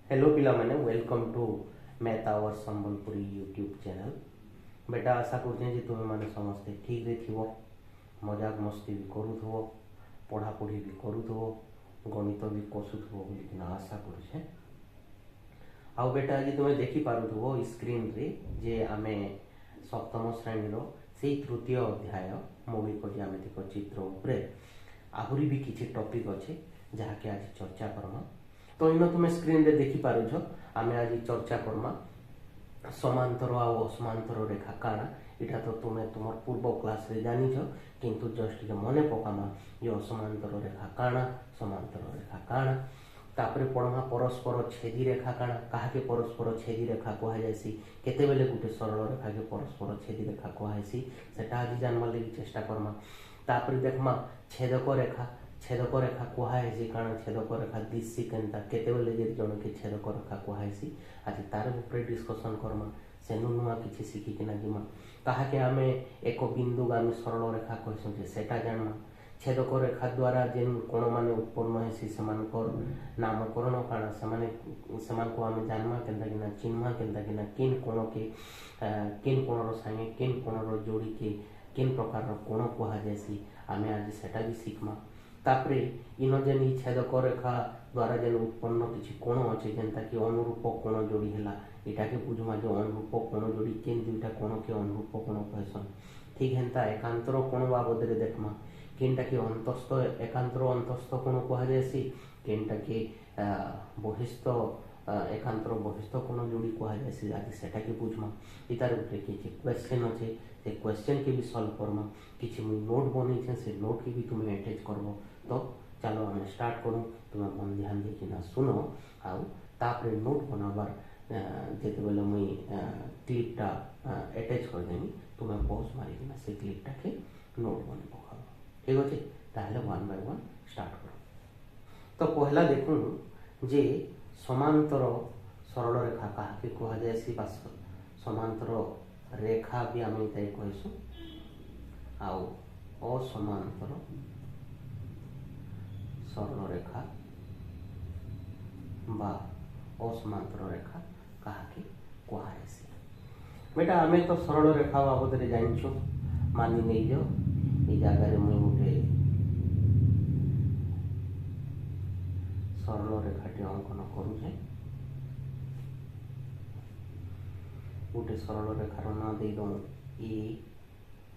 Hello पिला मैंने welcome to math our Sambalpuri YouTube channel. बेटा आशा करुचे तुम मैंने समस्ते ठीक रे थिवो, मजाक मस्ती भी करूथो, पढ़ापढ़ी भी करूथो, गणित भी कसुथो बोलिकिन आशा करुचे। आउ बेटा आज तुम देखी पारुथो स्क्रीन रे जे आमे सप्तम श्रेणी रो से तृतीय अध्याय मौलिक ज्यामितिक चित्र उपरे आहुरी भी किसी टॉपिक अच्छे जहाँकि आज चर्चा करमा। तो इन तुम स्क्रीन रे देखी पारुछ आमे आज चर्चा करमा समांतर आ असमांतर रेखा काना। इटा तो तुम्हें तुम पूर्व क्लास रे जानिछ, किंतु जस्ट मने पकामा ये असमांतर रेखा काना समांतर रेखा काना। तापरे पढ़मा परस्पर छेदी रेखा काना, काहाके परस्पर छेदी रेखा कहा जायसी, केतेबेले गुटे सरल रेखा के परस्पर छेदी रेखा कहा जायसी सेटा आज जानवा लगी चेष्टा करमा। तापरे देखमा छेदक रेखा, छेदक रेखा कहा जायसी कारण छेदक रेखा दिससी केनता, केतेबेले जे जण के छेदक रेखा कहा जायसी आज तार ऊपर डिस्कशन करमा। सेनु नुआ किछि सिखिकिना जिमा। काहाके आमे एक बिंदुगामी सरल रेखा कहसु जे सेटा जानमा। छेदक रेखा द्वारा जेन कोण माने उत्पन्न हेसी सेमानकर नामकरण काना, सेमानको आमे जानमा केनता किना चिन्हमा केनता किना किन कोण के किन कोणर संगे किन कोणर जोड़ी के किन प्रकार कोण कहा जायसी आमे आज सेटा भी सीखमा। तापरे इन जेन ई छेदक रेखा द्वारा जेन उत्पन्न किछि कोण अछि जेनता कि अनुरूप कोण जोड़ी हैला, एटा के बुझमा जे अनुरूप कोण जोड़ी केन दुईटा कोण के अनुरूप कोण कहसन। ठीक हेनता एकांतर कोण बाबद रे देखमा, केनटा के अंतस्थ एकांतर अंतस्थ कोण कहा जायसी, केनटा के बहिस्थ एकांतर बहिस्थ कोण जोड़ी कहा जायसी आज सेटा के बुझमा। इतार ऊपर किछि क्वेश्चन अछि से क्वेश्चन के भी सॉल्व करमा। किछि मु नोट बनै छै से नोट के भी तुम अटैच करबो। तो चलो हम स्टार्ट करूँ, तुम मन ध्यान देकिना सुनो आउ तापरे नोट बनाबार जेतेबेले मुई क्लिपटा अटैच कर देमी तुम्हें पॉज मारिकिना से क्लिपटा के नोट बने पकाओ। ठीक अच्छे, ताहले वन बाय वन स्टार्ट करो। तो पहला देखूँ जे समांतर सरल रेखा काहाके कहा जायसी बा समांतर रेखा भी आम इताई कहसु आउ असमांतर सरल रेखा बा असमांतर रेखा काहाके कहा जायसी। बेटा आमे तो सरल रेखा बाबद रे जानिछु, मानि नै जो ए जगह मुई गोटे सरल रेखाटी अंकन करुछे। गोटे सरल रेखार ना दे दो ए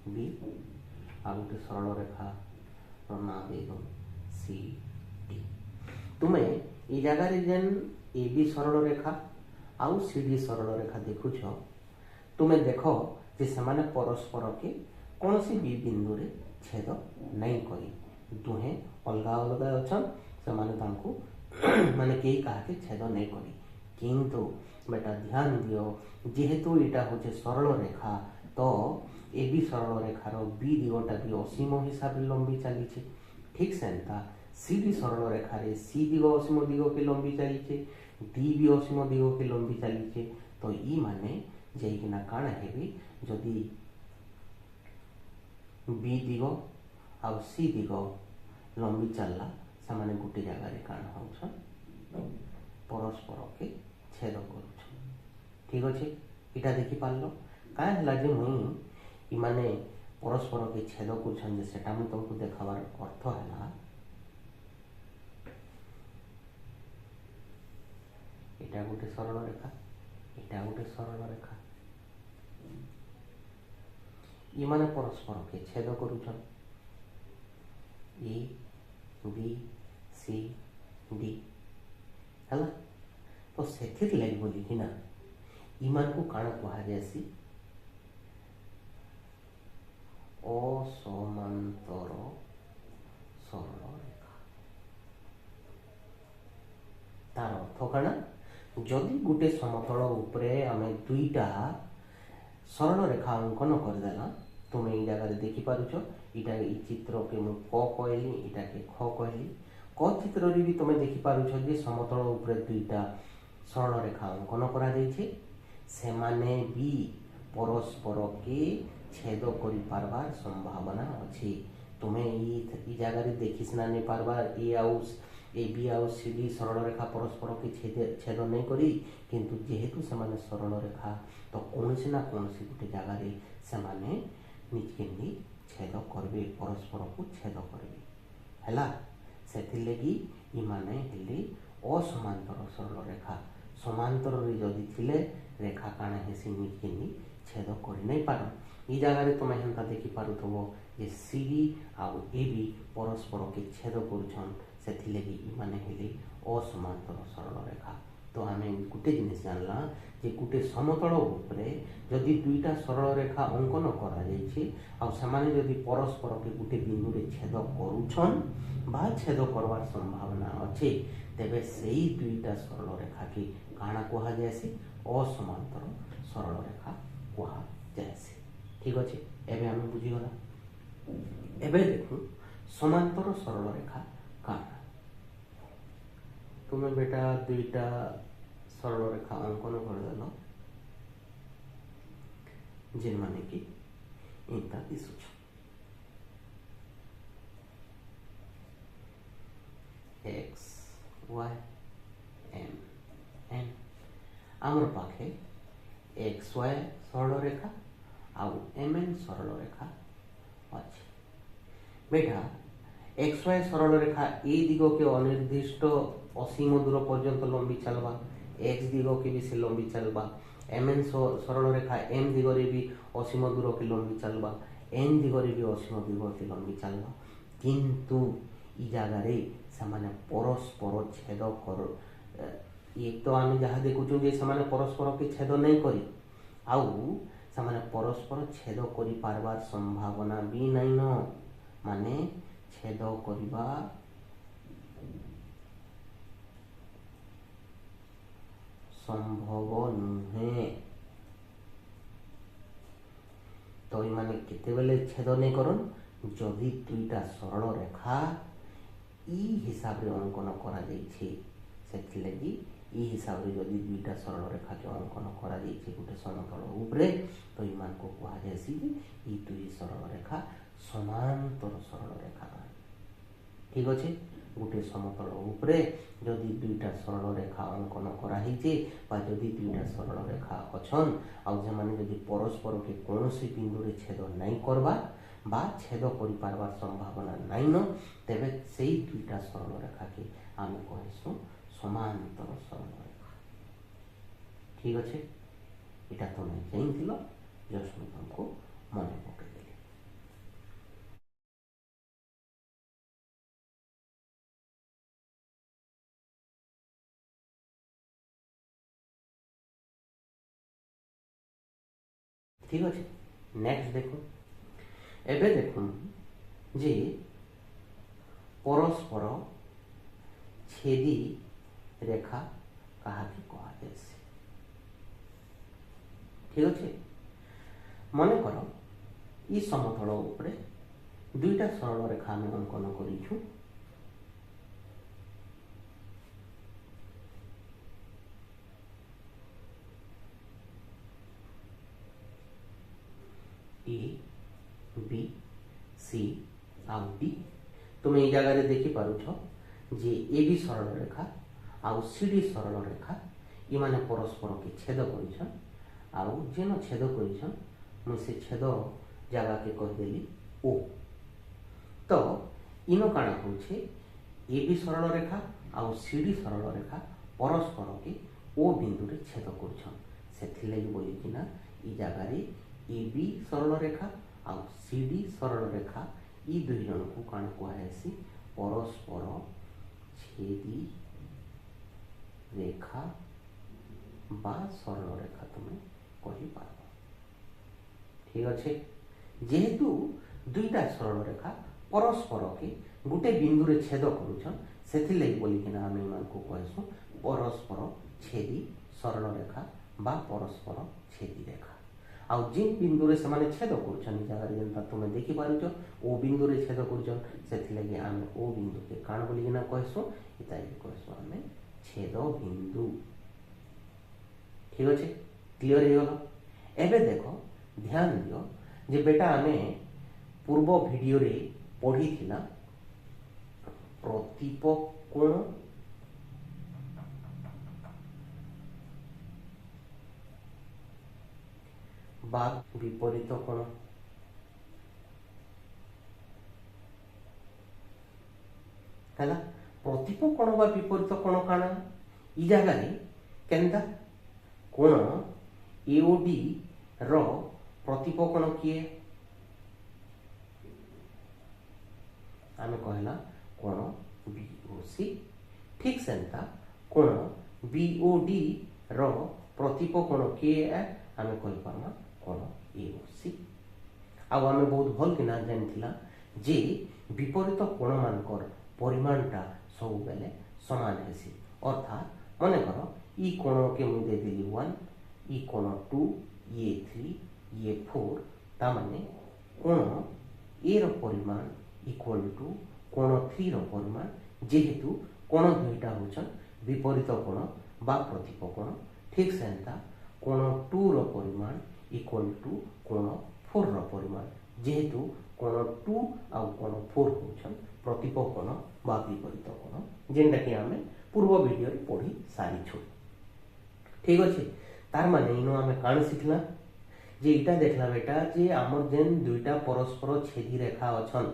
बी आ गोटे सरल रेखार ना दे दो सी डी। तुमे ए जगह रे जेन ए बी सरल रेखा आउ सी डी सरल रेखा देखुछ, तुमे देखो जे समान परस्पर के कौन सी भी बिंदु रे छेद नहीं करी, दुहे अलग अलग अच्छा से माने कई कहा के छेद नहीं करी। किंतु बेटा ध्यान दियो जेहेतु इटा होचे सरल रेखा तो ए बी सरल रेखार बी दिगटा भी असीम हिसाब से लंबी चली। ठीक सेंता सी डी सरल रेखा रे सी दिग असीम दिग के लंबी चली, डी भी असीम दिग के लंबी चली। तो ई माने जेकिना काण हेबी जदि बी दिग आ सी दिग लंबी चलला से गोटे जगह रे काण होछ परस्पर के छेद करूछ। ठीक अच्छे, इटा देखि पारलो काहे हला जे मुई इमाने परस्पर के छेद करूछन जे सेटा मु तुमको देखाबार अर्थ हैला इटा गोटे सरल रेखा, इटा गोटे सरल रेखा, इमाने परस्पर के छेद करूछन ए बी सी डी हैला। तो सेथिर लगी बोली कि ना इमान को काण कहा जायसी असमांतर सरल रेखा। तार अर्थ काण जदि गोटे समतल उपरे आमे दुईटा सरल रेखा अंकन करदेला, तुम ये जगह देखी पारुछ इटा ई चित्र के मु क कहली इटा के ख कहली। क चित्र रे भी तुम देखी पारुछ जे समतल उपरे दुईटा सरल रेखा अंकन करा जायछि, सेमाने भी परस्पर के छेद करि पारबार संभावना अछि। तुम्हें ई जगह रे देखि सिना नहीं पारबार ए आउ AB ଆଉ CD सरल रेखा परस्पर के छेद नहीं करी किंतु जेहेतु से सरल रेखा तो कौन ना कौन गोटे जगार से निजके छेद करेंगे परस्पर को छेद करेंगे है से लगी इमाने हेले असमांतर सरल रेखा समांतर जदि थिले रेखा काना हेसी निजके छेद कर नहीं पार ई जगार तुम हेन्ता देखी पारुथबो जे CD आउ AB परस्पर के छेद करुछन से लगी इमाने हेले असमांतर सरल रेखा तो आम गोटे जिनिस जानला जे गोटे समतल उपरे जदि दुईटा सरल रेखा अंकन करा जायछि आ समाने जदि परस्पर के गोटे बिंदु रे छेद करुछन बा छेद करवार संभावना अच्छे तेबे सेई दुईटा सरल रेखा के काना कहा जायसी असमांतर सरल रेखा कहा जायसी ठीक अच्छे एबे आम बुझीगला एबे देखू समांतर सरल रेखा काना तुम्हें बेटा दुईटा सरल रेखा अंकन करदेल जिन माने कि इंता दिशुछ एक्स वाई एम एन आमर पाखे एक्स वाई सरल रेखा आउ एम एन सरल रेखा अच्छे बेटा एक्स वाई सरल रेखा ए दिग के अनिर्दिष्ट असीम दूर पर्यंत लंबी चलवा एक्स दिग के भी से लंबी चलवा एम एन सरल रेखा एम दिगरे भी असीम दूर के लंबी चलवा एन दिगरे भी असीम दूर के लंबी चलवा किंतु ई जगार से परस्पर छेद कर ये तो आम जहाँ देखुचु जे से परस्पर के छेद नहीं करी आउ से परस्पर छेद करि पारबार संभावना भी नहीं न माने छेद करिबा संभव नुहे तो ये केतेबेले छेद नहीं करन जदि दुईटा सरल रेखा ई हिसाब रे अंकन करा जायछि सेथि लगी ई हिसाब रे जदि दुईटा सरल रेखा के अंकन करा जायछि गोटे समतल उपरे तो इमान को कहा जायछि ई दुई सरल रेखा समांतर सरल रेखा ठीक अच्छे गोटे समतल उपरे जदि दुईटा सरल रेखा अंकन कराही जदि दुईटा सरल रेखा अच्छन आउ जदि परस्पर के कौन बिंदु रे छेद नहीं करवा बा छेद कर पारबार संभावना नहीं न तेबे से दुईटा सरल रेखा के आम कहसु समांतर सरल रेखा ठीक अच्छे यहाँ तुम्हें चाहिए जस्ट मुझे तुमको मन पकड़ ठीक अच्छे नेक्स्ट देखो एबे देखो जे परस्पर छेदी रेखा कहा कहा जाए ठीक अच्छे मन कर ई समतल उपरे दुईटा सरल रेखा आम अंकन करूँ ए बी सी आउ डी तुम ये जगह देखी पारुछ जे ए बी सरल रेखा आउ सी डी सरल रेखा ये माने परस्पर के छेद कर आउ जेन छेद कर मुझे छेद जगह के कहदेली ओ तो इन काण हो ए बी सरल रेखा आउ सी डी सरल रेखा परस्पर के ओ बिंदु रे छेद कर बोलिकिना ई जगह ए बी सरल रेखा आउ सी डी सरल रेखा ई दुई जन को कण कहुसी परस्पर छेदी रेखा बा सरल रेखा तुम्हें कही पार ठीक अच्छे जेहेतु दुईटा सरल रेखा परस्पर के गोटे बिंदु रे छेद करुछन सेथिले बोलिकिना आम को कहसु परस्पर छेदी सरल रेखा बा परस्पर छेदी रेखा आउ जिन बिंदु रे से छेद कर जगह जेनता तुम्हें देखी पारुछ ओ बिंदु रे छेद कर आम ओ बिंदु के काण बोलिकिना कहसु इता कहसु आम छेद बिंदु ठीक अच्छे क्लियर हो गला एबे देखो ध्यान दियो जे बेटा आम पूर्व वीडियो रे पढ़ी थिला प्रतिपक्ष कोण बा विपरीत कोण है प्रतिप कोण बा विपरीत कोण काना ई जगह केनता कोण एओडी रो प्रतिप कोण किए आमे कहला कोण बीओसी ठीक सेंता कोण बीओडी रो प्रतिप कोण किए आमे कहि पारमा कोण एओसी आ आमे बहुत भल किना जानथिला जे विपरीत कोण मानकर परिमाणटा सब बेले समान हेसी अर्थात मन कर ई कोण के मु दे दिली 1 ई कोण 2 ये 3 ये 4 ता माने कोण ए रो परिमाण इक्वल टू कोण 3 रो परिमाण जेहेतु कोण दुईटा होचन विपरीत कोण बा प्रतिप कोण ठीक सेंता कोण 2 रो परिमाण इक्वल टू कोण 4 रो परिमाण जेहेतु कोण 2 आ कोण 4 होचन प्रतिप कोण बा विपरीत कोण जेंटा कि आमे पूर्व वीडियो रे पढ़ी सारी छु ठीक अछि तार माने इनो आमे कान सिखला जे इटा देखला बेटा जे हमर जेन दुईटा परस्पर छेदी रेखा अछन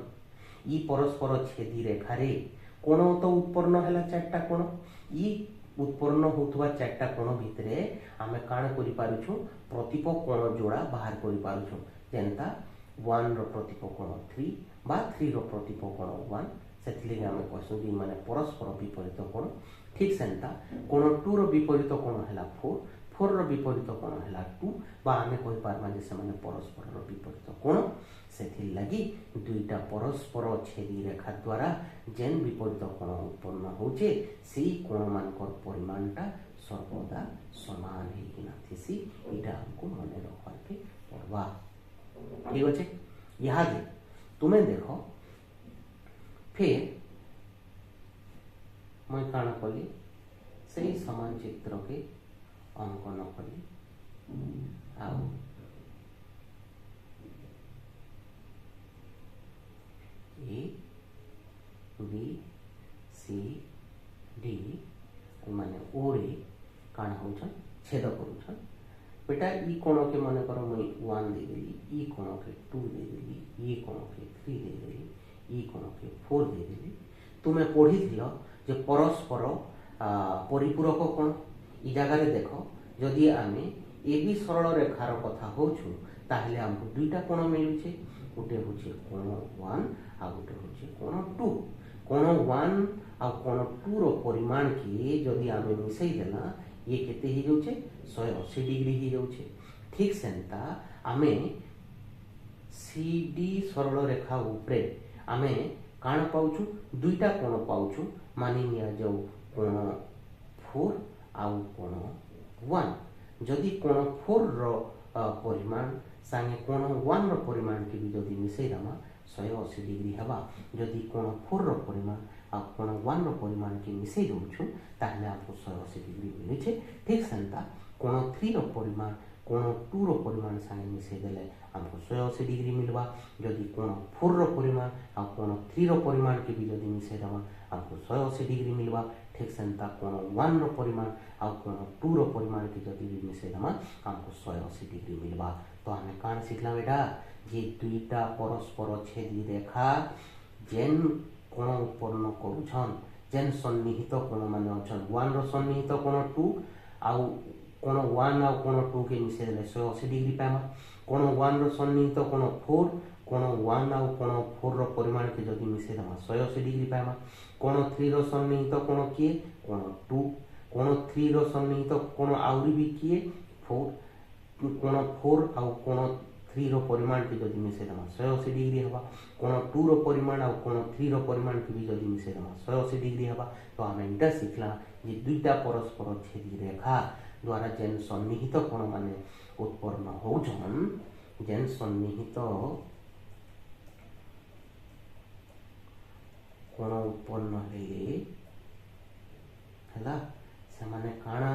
ई परस्पर छेदी रेखा रे कोण तो उत्पन्न हला चारटा कोण ई उत्पन्न होतवा चारटा कोण भितरे आमे कान करि पारुछु प्रतिप कोण जोड़ा बाहर करि पारुछु जेंता 1 रो प्रतिप कोण 3 बा 3 रो प्रतिप कोण 1 सेथिले आमे कहसु कि माने परस्पर विपरीत कोण ठीक सेंता कोण 2 रो विपरीत कोण हला 4 4 रो विपरीत कोण हला 2 बा आमे कहि पारमा जे से माने परस्पर रो विपरीत कोण सेथि लागि दुईटा परस्पर छेदी रेखा द्वारा जेन विपरीत कोण उत्पन्न होचे सेही कोण मानकर परिमाणटा सर्वदा समान हे किना थिसी इटा हमको मने रखवा के पड़वा ठीक अछि यहाँ दे तुम्हें देखो फिर मैं काण कली सही समान चित्र के अंकन कली आउ ए बी सी डी माने ओ रे काण होछन छेद करूछन बेटा ई कोण के माने कर मैं 1 दे देली ई कोण के 2 दे देली ई कोण के 3 दे देली ई कोण के 4 दे देली तुमे पढ़ी थिलो जे परस्पर परिपूरक कोण ई जगह रे देखो जदि आमे ए बी सरल रेखार कथा होछु ताहले हमको दुईटा कोण मिलुचे गोटे होचे कोण 1 आ गोटे होचे कोण 2 कोण 1 आ कोण 2 रो परिमाण के जदि आमे मिसई देला ये केते ही जाउचे 180 डिग्री ही जाउचे ठीक सेंता आमे सीडी सरल रेखा ऊपरे आमे काण पाउछु दुईटा कोण पाउछु मानि निया जाउ कोण 4 आ कोण 1 जदि कोण 4 रो परिमाण संगे कोण 1 रो परिमाण के भी जदि मिसई दामा 180 डिग्री हवा जदि कोण 4 रो परिमाण आ कोण 1 रो परिमाण के मिसई दउछु ताहले आपको 180 डिग्री मिलुचे ठीक सेंता कोण 3 रो परिमाण कोण 2 रो परिमाण संगे मिसई देले हमको 180 डिग्री मिलवा जदि कोण 4 रो परिमाण आ कोण 3 रो परिमाण के भी जदि मिसई दामा हमको 180 डिग्री मिलवा ठीक सेंता कोण 1 रो परिमाण आ कोण 2 रो परिमाण के जदि भी मिसई दामा हमको 180 डिग्री मिलवा तो हमें कान सिखला बेटा जे दुईटा परस्पर छेदी रेखा जेन कोण उत्पन्न करूछन जेन सन्निहित कोण माने अछन 1 रो सन्निहित कोण 2 आ कोण 1 आ कोण 2 के मिसई देले 180 डिग्री पामा कोण 1 रो सन्निहित कोण 4 कोण 1 आ कोण 4 रो परिमाण के जदि मिसई देमा 180 डिग्री पामा कोण 3 रो सन्निहित कोण किए कोण 2 कोण 3 रो सन्निहित कोण आउरी भी किए 4 कोण 4 आ कोण 3 रो परिमाण के जदि मिसई देमा 180 डिग्री हवा कोण 2 रो परिमाण आ कोण 3 रो परिमाण के भी जदि मिसई देमा 180 डिग्री हवा तो हमें इटा सिखला जे दुईटा परस्पर छेदी रेखा द्वारा जेन सन्निहित कोण माने उत्पन्न होउछन जेन सन्निहित कोण उत्पन्न हेले हला से माने काणा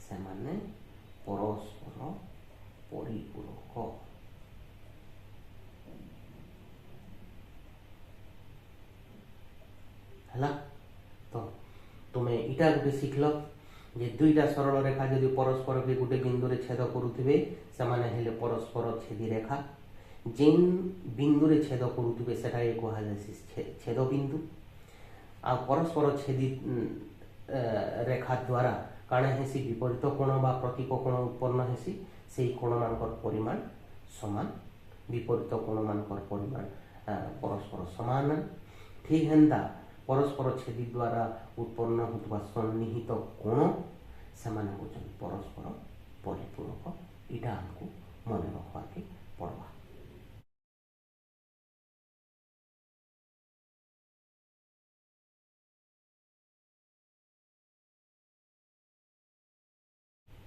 से माने परस्पर परिपूरक हला तो इटा गोटे शिखल जे दुईटा सरल रेखा जदि परस्पर के गोटे बिंदु रे छेद करुथिबे सेमाने हेले परस्पर छेदी रेखा जेन बिंदु रे छेद करुथिबे सेटा एक कुहाଯାଏ छेद बिंदु आ परस्पर छेदी रेखा द्वारा काण हेसी विपरीत कोण बा प्रतीक कोण उत्पन्न हेसी सेही कोण मानकर परिमाण समान विपरीत कोण मानकर परिमाण परस्पर समान ठीक हेन्ता परस्पर छेदी द्वारा उत्पन्न होता सन्निहित कोण सेमाने होचन परस्पर परिपूरक इटा हमको मन रखवा के पड़वा।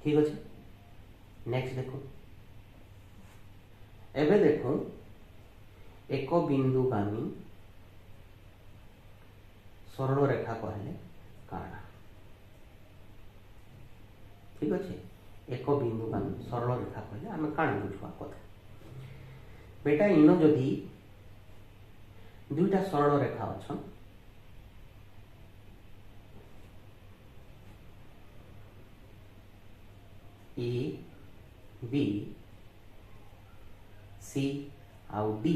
ठीक अच्छे नेक्स्ट देखो एबे देखो एक बिंदुगामी सरल रेखा कहले काना ठीक अच्छे एक बिंदुगामी सरल रेखा कहले आम काण बुझवा कथा बेटा इन जदि दुईटा सरल रेखा अच्छा ए बी सी आउ डी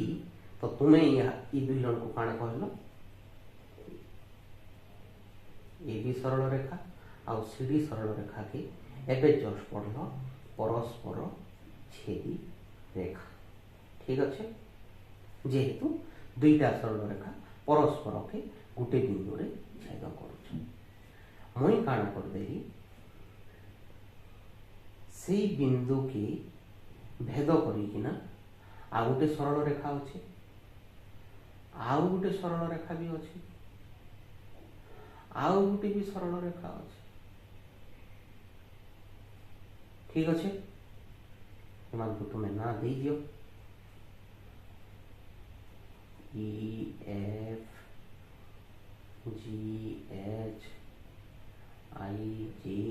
तो तुम्हें ये दुई जन को काण कहल ए बी सरल रेखा आउ सी डी सरल रेखा के एबे जस्ट पढ़ल परस्पर छेदी रेखा ठीक अच्छे जेहेतु दुईटा सरल रेखा परस्पर के गोटे बिंदु रे छेद कर मुई काण कर देली से बिंदु के भेद करिकिना आ गोटे सरल रेखा अच्छे आउ गोटे सरल रेखा भी अच्छे आउ गोटे भी सरल रेखा अच्छे ठीक अच्छे एमान को तुम्हें ना दे दियो E F G H I जी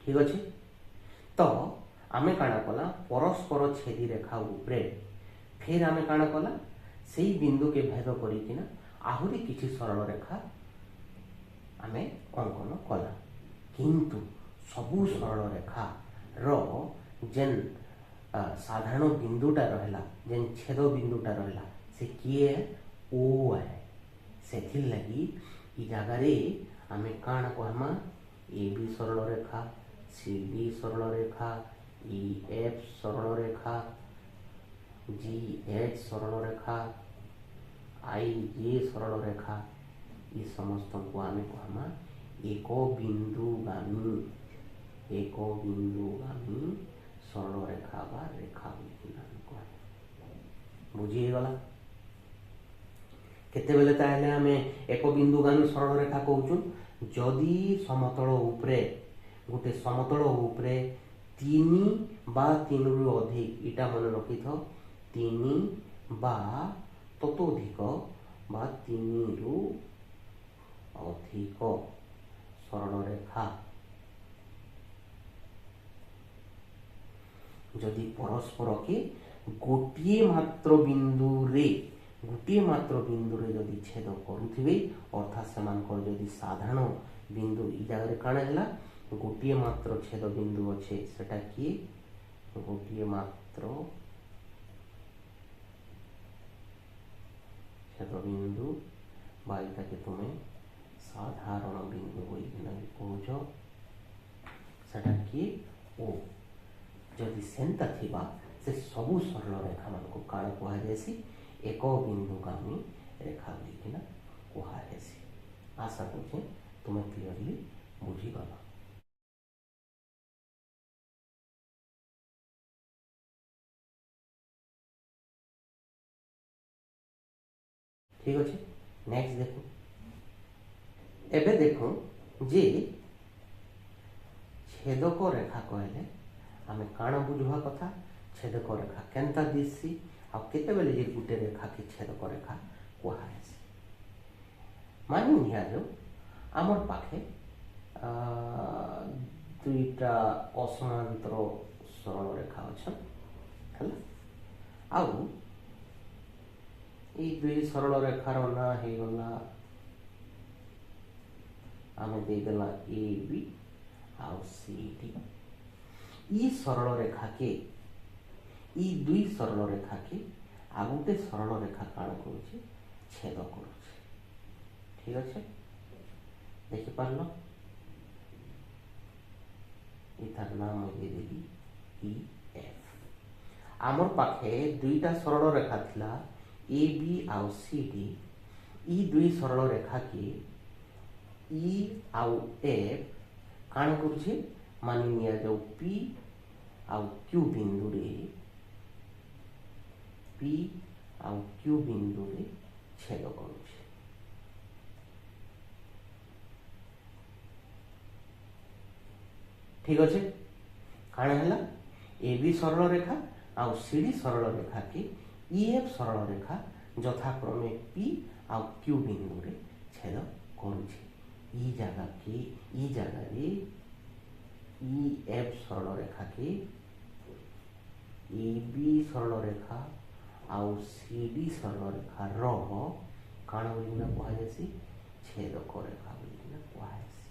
ठीक अच्छे तो आमे काना कला परस्पर छेदी रेखा उपरे फिर आमे काना कला से बिंदु के भेद करिकिना आहुरी किछि सरल रेखा आमे अंकन कला किंतु सबु सरल रेखा रो जेन साधारण बिंदुटा रहला जेन छेद बिंदुटा रहला से किए ओ है सेथिर लगी ई जगह रे आमे काना कहमा ए बी सरल रेखा सी डी सरल रेखा ई एफ सरल रेखा जी एच सरल रेखा आई जे सरल रेखा ये समस्त को आमे कहमा एक बिंदुगामी सरल रेखा बा रेखा बुझीगला केते बेले ताहले आमे एक बिंदुगामी सरल रेखा कहूचु जदि समतल उपरे गोटे समतल उपरे तीन बा तीन रु अधिक इटा मन रखी था तीन बा ततोधिक बा तीन रु अधिक सरल रेखा जदि परस्पर के गोटे मात्र बिंदु रे जदि छेद करुथिबे अर्थात सेमानकर जदि साधारण बिंदु ई जगह काण हैला गोटे मात्र छेद बिंदु अच्छे सेटा किए गोटे मात्र छेद बिंदु बाईटा के तुम्हें साधारण बिंदु कौच सेटा किए ओ जदि सेंता थिबा से सबु सरल रेखा मान को काण कहुसी एक बिंदुगामी रेखा बोलिकिना कहुसी आशा करछे तुम्हें क्लियरली बुझीगल। ठीक अच्छे नेक्स्ट देखो एबे देखो जे छेदक रेखा कहले आमे काण बुझवा कथा छेदक रेखा केनता दिसी आ केते बेले जे गुटे रेखा के छेदक रेखा कहुसी मानि निया जो आमर पाखे दुईटा असमांतर सरल रेखा अच्छा हला आउ दुई सरल रेखार ना हो गला आमे देदेला ए बी आउ सी डी ई सरल रेखा के ई दुई सरल रेखा के आ गोटे सरल रेखा काण करुचे छेद करुचे ठीक अच्छे देखि पारल इतार नाम देदेली ई एफ आमर पाखे दुईटा सरल रेखा थिला ए बी आउ सी डी ई दुई सरल रेखा के ई आउ एफ काण करुचे मानि निया जाऊ पी आउ क्यू बिंदु रे पी आउ क्यू बिंदु रे छेद करुचे ठीक अच्छे काण है ए बी सरल रेखा आउ सी डी सरल रेखा के ई एफ सरल रेखा यथाक्रमे पी आउ क्यू बिंदु रे छेद करुचे ई जगह के ई जगह रे ई एफ सरल रेखा के ए बी सरल रेखा आउ सी डी सरल रेखा रो काण बोलिना कहा जासी छेदक रेखा बोलिना कहा जासी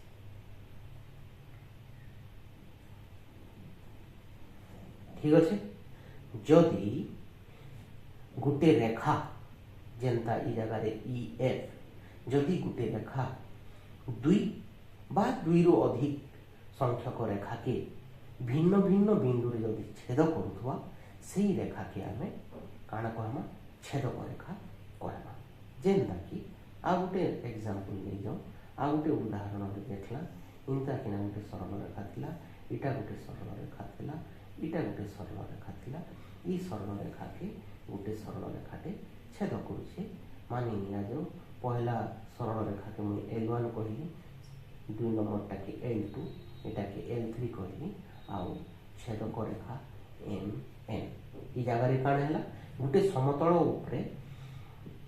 ठीक अच्छे जदि गोटे रेखा जेनता ई जगह रे ई एफ जदि गोटे रेखा दुई बा दुई रु अधिक संख्यक रेखा के भिन्न भिन्न बिंदु रे जदि छेद करुवा सेही रेखा के आमे काण कहमा छेदक रेखा कहमा जेनता कि आ गोटे एग्जांपल ले जाओ आ गोटे उदाहरण रे देखला इनता किना गोटे सरल रेखा थिला इटा गोटे सरल रेखा थिला इटा गोटे सरल रेखा थिला ई सरल रेखा के गोटे सरल रेखाटे छेद करुचे मानि निया जो पहला सरल रेखा के मुई L1 कहली दुई नंबर टा के L2 एटा के L3 कहली आउ छेदक रेखा MN ई जगह रे काण हैला गोटे समतल उपरे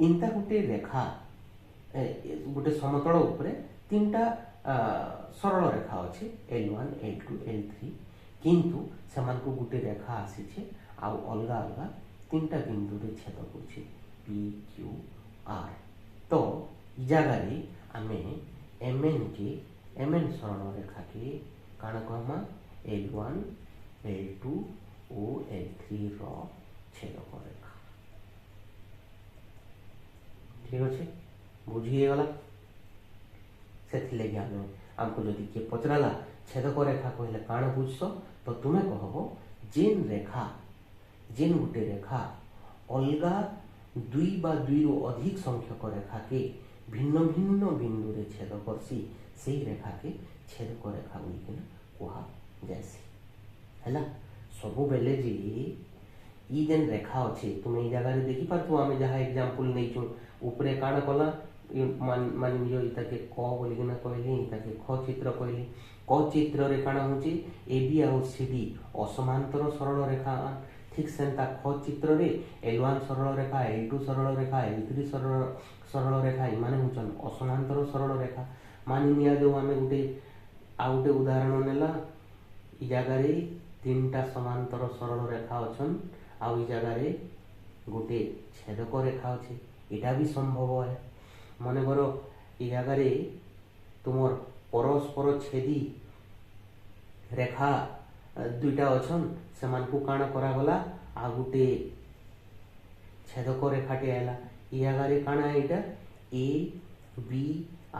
इनता गोटे रेखा गोटे समतल उपरे तीनटा सरल रेखा अच्छे L1 L2 L3 किंतु समान को गोटे रेखा आसीछे आउ अलगा अलगा तीनटा बिंदु रे छेद करुचे P Q R तो ई जगह रे आमे MN के MN सरल रेखा के काण कहमा L1 L2 और L3 रो छेदक रेखा ठीक अच्छे बुझी गला से आमे आमको जदि किए पचराला छेदक रेखा कहले काण बुझस तो तुम्हें कहबो जेन रेखा जेन गोटे रेखा अलगा दुई बा दुई रु अधिक संख्यक रेखा के भिन्न भिन्न बिंदु रे छेद करसी सेही रेखा के छेदक रेखा बोलिकिना कहा जायसी हैला सबु बेले जे ई जेन रेखा अच्छे तुम ई जगह रे देखि पारथु आमे जहा एग्जांपल नैचु ऊपरे काण कला मान नियो इता के क बोलिकिना कहली इता के ख चित्र कहली क चित्र रे काण होची ए बी और सी डी असमांतर सरल रेखा ठीक सेंता ख चित्र रे L1 सरल रेखा L2 सरल रेखा L3 सरल रेखा इमाने होचन असमांतर सरल रेखा मानि निया जो आमे गुटे आ गुटे उदाहरण नेला ई जगह रे तीनटा समांतर सरल रेखा अछन आ ई जगह रे गोटे छेदक रेखा अछि एटा भी संभव है मने करो ई जगह रे तुमर परस्पर छेदी रेखा दुईटा अछन सेमान को काण करा गला आ गुटे छेदक रेखाटे आला ई जगह रे काण एटा ए बी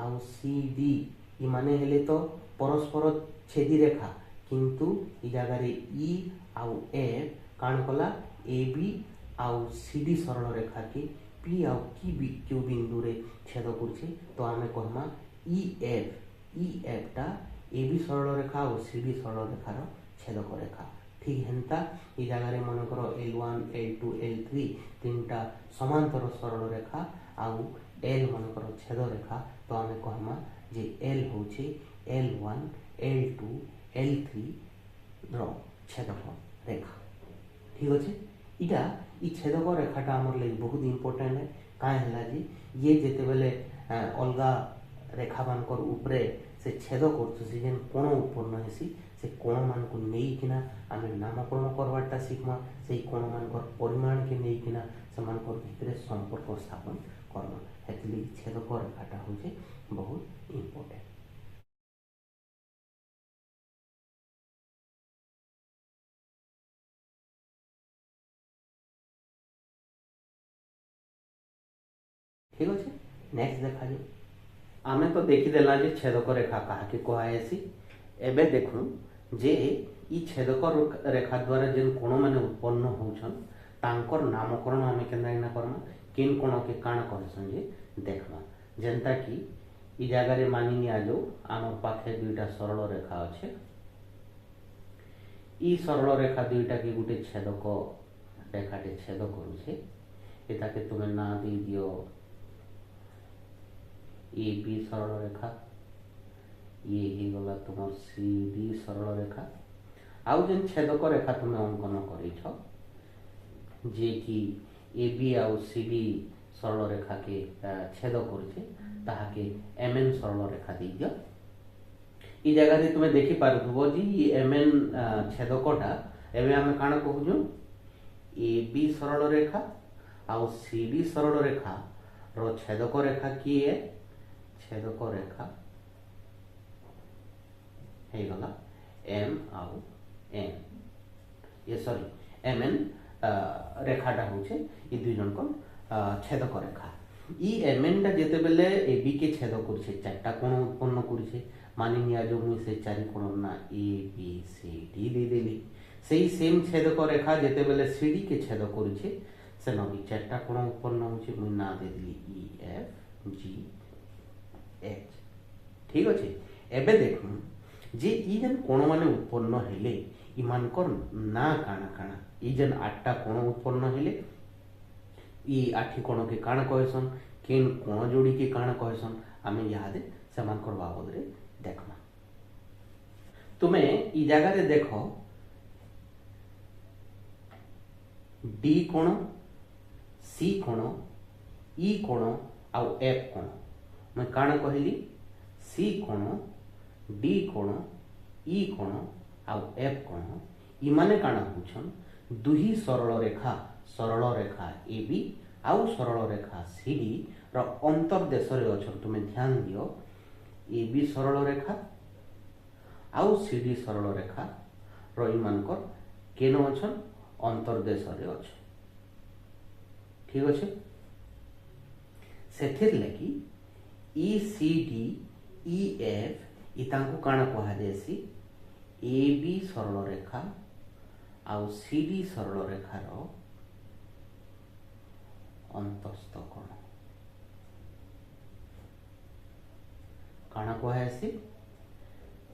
आउ सी डी ई माने हेले तो परस्पर छेदी रेखा किंतु ई जगह रे ई आउ एफ काण कला ए बी आउ सी डी सरल रेखा के पी आउ क्यू बिंदु रे छेद करछे तो आमे कहमा ई एफ टा ए बी सरल रेखा और सी डी सरल रेखा रो छेदक रेखा ठीक हेंता ई जगह रे मन करो L1 L2 L3 तीनटा समांतर सरल रेखा आउ L मन करो छेद रेखा तो आमे कहमा जे L होचे L1 L2 L3 रो छेदक रेखा ठीक अच्छे इटा ई छेदक रेखाटा आमर लगी बहुत इंपोर्टेंट है काहे हला जी ये जेते बेले अलगा रेखा मानकर ऊपरे से छेद करछसी जेन कोण उत्पन्न हेसी से कोण मान को नेई किना आमे नामकरण करवाटा सिखमा सेई कोण मानकर परिमाण के नेई किना समानकर भितरे संपर्क स्थापन करना हेतली छेदक रेखाटा होचे बहुत इंपोर्टेंट। ठीक अच्छे। नेक्स्ट देखा जाए आमे तो देखीदेला जे छेदक रेखा क्या कहुसी। एबे देखूँ जे ई छेदक रेखा द्वारा जेन कोण मैंने उत्पन्न होछन तांकर नामकरण आमे केना करमा किन कोण के काण कहसन जे देखमा। जेनता कि ई जगह मानि निया जो आम पाखे दुईटा सरल रेखा अच्छे। ई सरल रेखा दुईटा के गोटे छेदक रेखाटे छेद करुचे एटाके तुम ना दे दियो ए बी सरल रेखा, ये ही गला तुम सी डी सरल रेखा। आउ जेन छेदक रेखा तुम अंकन कर जे कि ए बी आउ सी डी सरल रेखा के छेद करुचे ताहाके एम एन सरल रेखा दे दियो। ई जगह रे तुम देखि पारुथबो जी एम एन छेदकटा एबे आमे काण कहूजु ए बी सरल रेखा आउ सी डी सरल रेखा रो छेदक रेखा किए छेदक रेखा हे गला एम आउ एन ये सॉरी एम एन रेखाटा होचे ई दुई जन को छेदक रेखा। ई एम एन टा जेते बेले ए बी के छेद करछे चारटा कोण उत्पन्न करछे मानि निया जो मुई से चारि कोण ना ए बी सी डी दे देली सेही सेम छेदक रेखा जेते बेले सी डी के छेद करछे से नबी चारटा कोण उत्पन्न होचे मुई ना दे देली ई एफ जी एच। ठीक अच्छे। एबे देखूँ जे ई जेन कोण माने उत्पन्न हेले इमानकर ना काना काना ई जेन आठटा कोण उत्पन्न हेले ई आठी कोण के काण कहसन केन कोण जोड़ी के काण कहसन आमे यादे सेमानकर बाबद रे देखमा। तुमे ई जगह रे देखो डी कोण सी कोण ई कोण आउ एफ कोण मैं काण कहली सी कोण डी कोण ई कोण आउ एफ कोण ई माने काण होछन दुही सरल रेखा ए बी आउ सरल रेखा सी डी रो अंतर्देश रे अछन। तुमे ध्यान दियो ए बी सरल रेखा आउ सी डी सरल रेखा रो इमानकर केन अछन अंतर्देश रे अछ। ठीक अच्छे। सेथिर लगी ई C D E F E तांको काण कहा जायसी ए बी सरल रेखा आउ सी डी सरल रेखार अंतस्थ कोण काण कहासी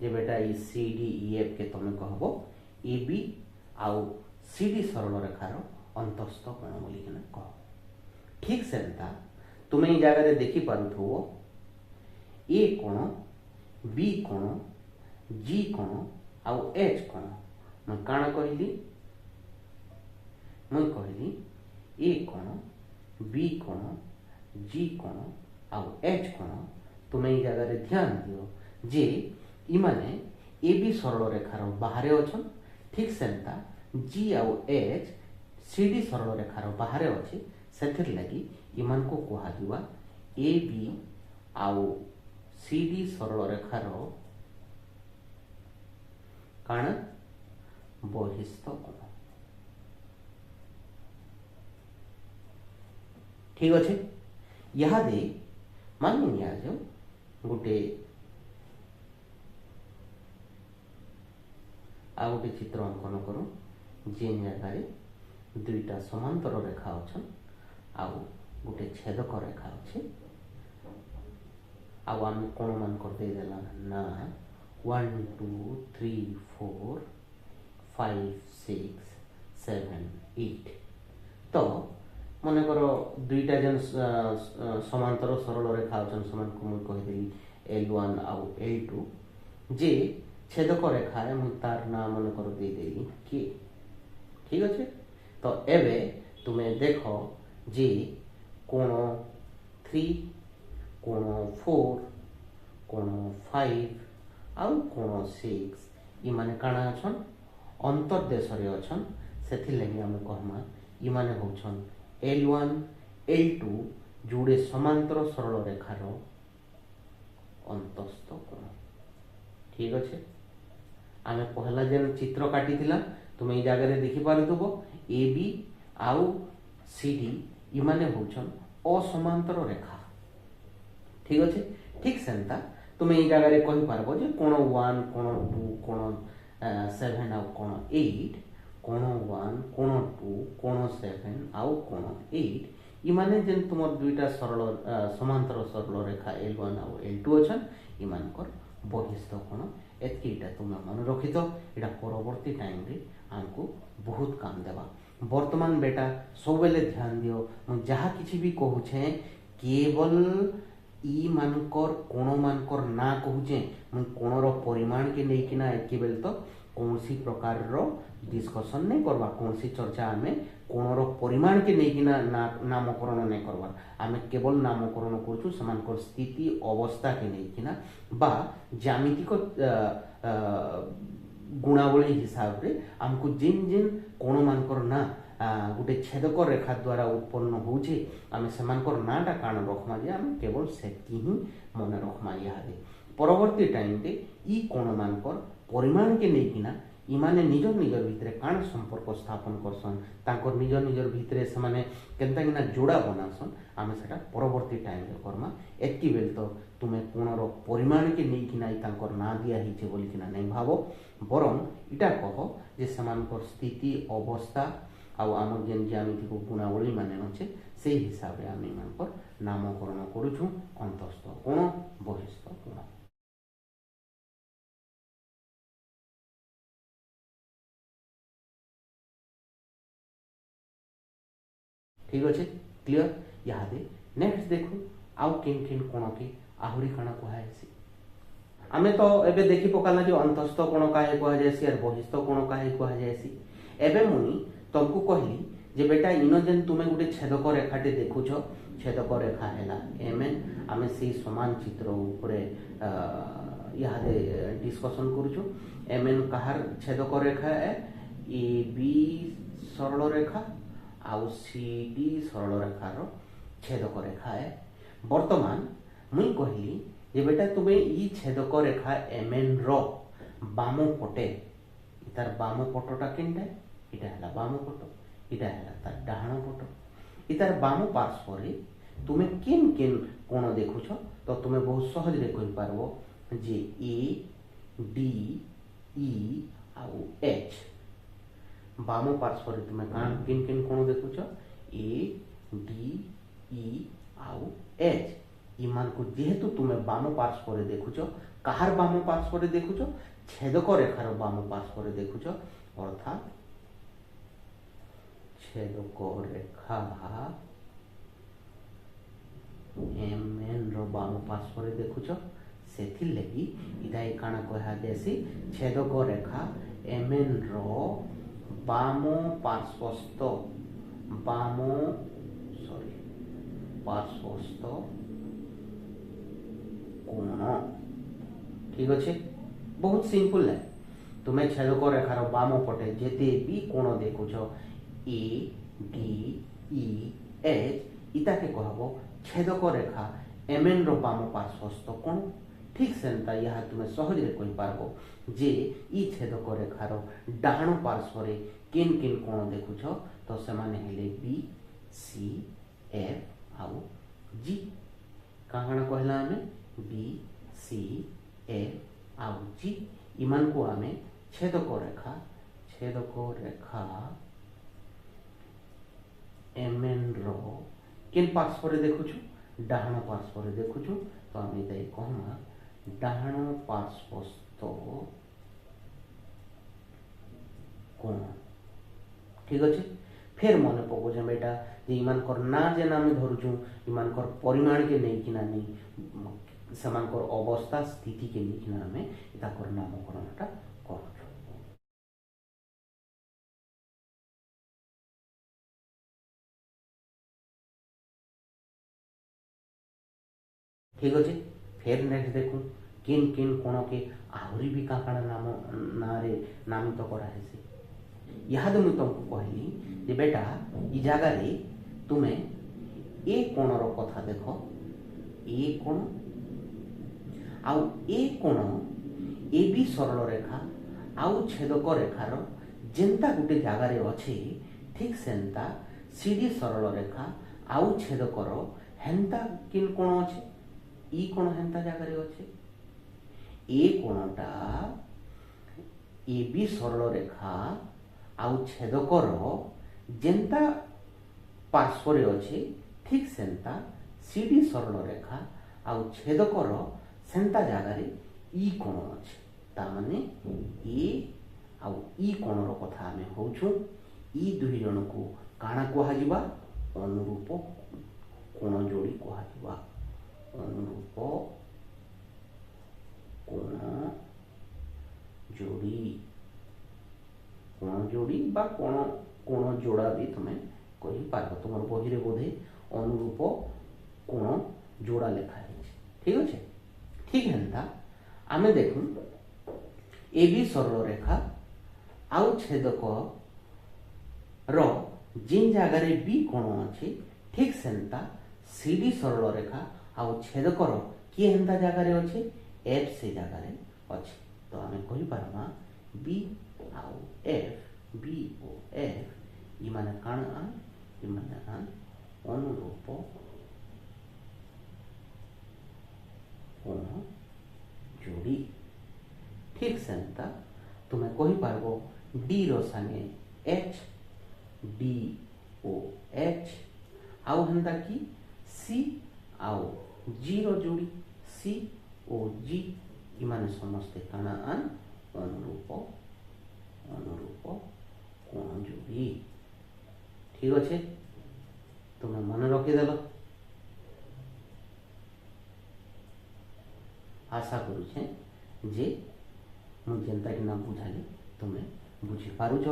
जे बेटा ई सी डी ई एफ के तुम कहबो ए बी आउ सी डी सरल रेखार अंतस्थ कोण बोली कह। ठीक सेमता तुम ई जगह रे देखि पारुथबो ए कोण बी कोण जी कोण आउ एच कोण मैं काण कहली मैं कहली ए कोण बी कोण जी कोण आउ एच कोण। तुम ई जगह रे ध्यान दियो जे ई माने ए बी सरल रेखार बाहरे अछन। ठीक सेमता जी आउ एच सी डी सरल रेखार बाहरे अच्छे सेथिर लगी इमान को कहा दिवा ए बी आउ सी डी सरल रेखार काण बहिस्थ कोण। ठीक अच्छे। यहाँ दे मानि निया जो गोटे आ गोटे चित्र अंकन करूँ जेन जगह दुईटा समांतर रेखा अच्छन आउ गोटे छेदक रेखा अच्छे आउ आम कोण मान कर दे देला ना 1 2 3 4 5 6 7 8 तो मन कर दुईटा जेन समांतर सरल रेखा अच्छन समान को मुझे कहीदेली L1 आउ L2 जे छेदक रेखा है मुझे तार ना मन कर दे देली के। ठीक अच्छे। तो एबे तुम्हें देखो जे कोण 3 कोण 4 कोण 5 आउ कोण 6 इमाने काना अछन अंतर्देश रे अछन सेथि लगी हम कहमा इमाने होछन L1 L2 जोड़े समांतर सरल रेखार अंतस्थ कोण। ठीक अच्छे। आमे पहला जेन चित्र काटी थिला तुम ई जगह रे देखि पारुथबो ए बी आउ सी डी इमाने होछन असमांतर रेखा ठीक अच्छे ठीक सेंता तुम्हें ये जगह कही पारबो जे कोण 1 कोण 2 कोण 7 आउ कोण 8 कोण 1 कोण 2 कोण 7 आउ कोण 8 इमाने जेन तुमर दुईटा सरल समांतर सरल रेखा L1 आउ L2 अछन इमानकर बहिस्थ कोण एतकी इटा तुम मन रखिथ इटा परवर्ती टाइम रे हमको बहुत काम देवा वर्तमान बेटा सब बेले ध्यान दियो मु जहा किछि भी कहूछे केवल ई मानकर कोण मानकर ना कहूचे मु कोणर परिमाण के नहीं कि ना एतकी बेल तो कौनसी प्रकार रो डिस्कशन नहीं करवा कौनसी चर्चा आमे कोणर परिमाण के नहीं कि ना नामकरण नहीं करवा आमे केवल नामकरण करछु समानकर स्थिति अवस्था के नहीं कि ना बा ज्यामितिक गुणावली हिसाब रे हमको जिन जिन कोण मानकर ना गोटे छेदक रेखा द्वारा उत्पन्न होचे आमे सेमानकर नाटा काण रखमा जे आमे केवल सेकी ही मन रखमा यादे परवर्ती टाइम रे ई कोण मानकर परिमाण के नहीं कि ना इमाने निजर निजर भितरे काण संपर्क स्थापन करसन तांकर निजर निजर भितरे से माने केनता कि ना जोड़ा बनासन आमे सेटा परवर्ती टाइम रे करमा एतकी बेल तो तुमे कोणर परिमाण के नहीं कि ना तांकर ना दिया हिचे बोली कि ना नहीं भावो बरं इटा कह जे समानकर स्थिति अवस्था आउ आम जेन ज्यामितिक गुणावली माने अच्छे से हिसाब रे आमे इमानकर नामकरण करूछु अंतस्थ कोण बहिस्थ कोण ठीक अच्छे क्लियर यादे नेक्स्ट देखो आउ किन किन कोण के आहुरी काना कहायसी आमे तो एबे देखि पकाला जे अंतस्थ कोण काहे कहायसी और बहिस्थ कोण काहे कहायसी एबे मुनी तुमको कहली जे बेटा इन जेन तुमे गोटे छेदक रेखाटे देखुछ छेदक रेखा हैला एमएन आमे से समान चित्र ऊपर यादे डिस्कशन करूछु एमएन कहार छेदक रेखा है ए बी सरल रेखा आउ सी डी सरल रेखार छेदक रेखा है वर्तमान मुई कहली जे बेटा तुमे ई छेदक रेखा एमएन रो बाम पटे तार बाम पटटा केनटा इटा हैला बाम पट इटा हैला तार डाहाण पट इतार बाम पार्श्व रे तुमे केन केन कोण देखुछ तो तुमे बहुत सहज रे कहि पारबो जे ए डी ई आउ एच बाम पार्श्व रे तुमे कान केन केन कोण देखुछ ए डी ई आउ एच इमान को जेहेतु तुमे बाम पार्श्व रे देखुछ काहार बाम पार्श्व रे देखुछ छेदक रेखार बाम पार्श्व रे देखुछ अर्थात छेदक रेखा एमएन रो बाम पार्श्व रे देखुछ सेथि लगी इदाई काना कहा देसी छेदक रेखा एमएन रो बाम पार्श्वस्थ बाम सॉरी पार्श्वस्थ कोण ठीक अच्छे बहुत सिंपल है तुम्हें छेदक रेखार बाम पटे जेते भी कोण देखुछ ए डी ई एच इता के कहबो छेदक रेखा एमएन रो बाम पार्श्वस्थ कोण ठीक सेंता यह तुम्हें सहज रे कहि पारबो जे ई छेदक रेखार डाहाण पार्श्व रे किन किन कोण देखुछ तो से माने हेले बी सी एफ आउ जी काहण कहला हमें बी सी एफ आउ जी इमान को हमें छेदक रेखा एमएन रो किन पार्श्व रे देखुछु डाहाण पार्श्व रे देखुछु तो आमे इताई कहमा डाहाण पार्श्वस्थ कोण ठीक अच्छे फिर मन पको जे बेटा जे इमानकर ना जे नाम धरुछु इमानकर परिमाण के नहीं कि ना नहीं समानकर अवस्था स्थिति के नहीं कि ना हमें इताकर नामकरणटा करूछु ठीक अच्छे फिर नेक्स्ट देखू किन किन कोण के आहरी भी काकाण नाम नारे नामित कराहेसी याद मुझे तुमको कहली जे बेटा ई जगह रे तुमे ए कोणर कथा देख ए कोण आउ ए कोण ए भी सरल रेखा आउ छेदक रेखार जेंता गोटे जगार अच्छे ठीक सेंता सीडी सरल रेखा आउ छेदकर हेन्ता किन कोण अच्छे ई कोण हेन्ता जगार अच्छे ए कोणटा ए बी सरल रेखा आउ छेदकर जेन्ता पार्श्व अच्छे ठीक सेन्ता सीडी सरल रेखा आउ छेदकर सेन्ता जगार ई कोण अच्छे तामाने ए आउ ई कोणर कथा आमे होउछु ई दुई जन को काना कुहाजिबा अनुरूप कोण जोड़ी कुहाजिबा अनुरूप कोण जोड़ी बा कोण जोड़ा भी तुम्हें कही पार तुम बही रे बोधे अनुरूप कोण जोड़ा लेखा है ठीक अच्छे ठीक है आमे देखू ए बी सरल रेखा आउ छेदक रो जिन जगार बी कोण अच्छे ठीक सेन्ता सीडी सरल रेखा आउ छेदकर किए हेन्ता जगार अच्छे एफ से जगार अच्छे तो आमे कहि पारमा बी आउ F B O F E माने काण आन इ माने आन अनुरूप कोण जोड़ी ठीक सेन्ता तुम्हें कहि पारबो डी रो संगे एच डी ओ एच आउ हेन्ता कि सी आउ जी रो जोड़ी सी ओ जी इ माने समस्ते काना आन अनुरूप कोण जोड़ी ठीक अच्छे तुम्हें मन रखीदेल आशा करुछे जे मुझे जेनता कि ना बुझाली तुम्हें बुझी पारुछ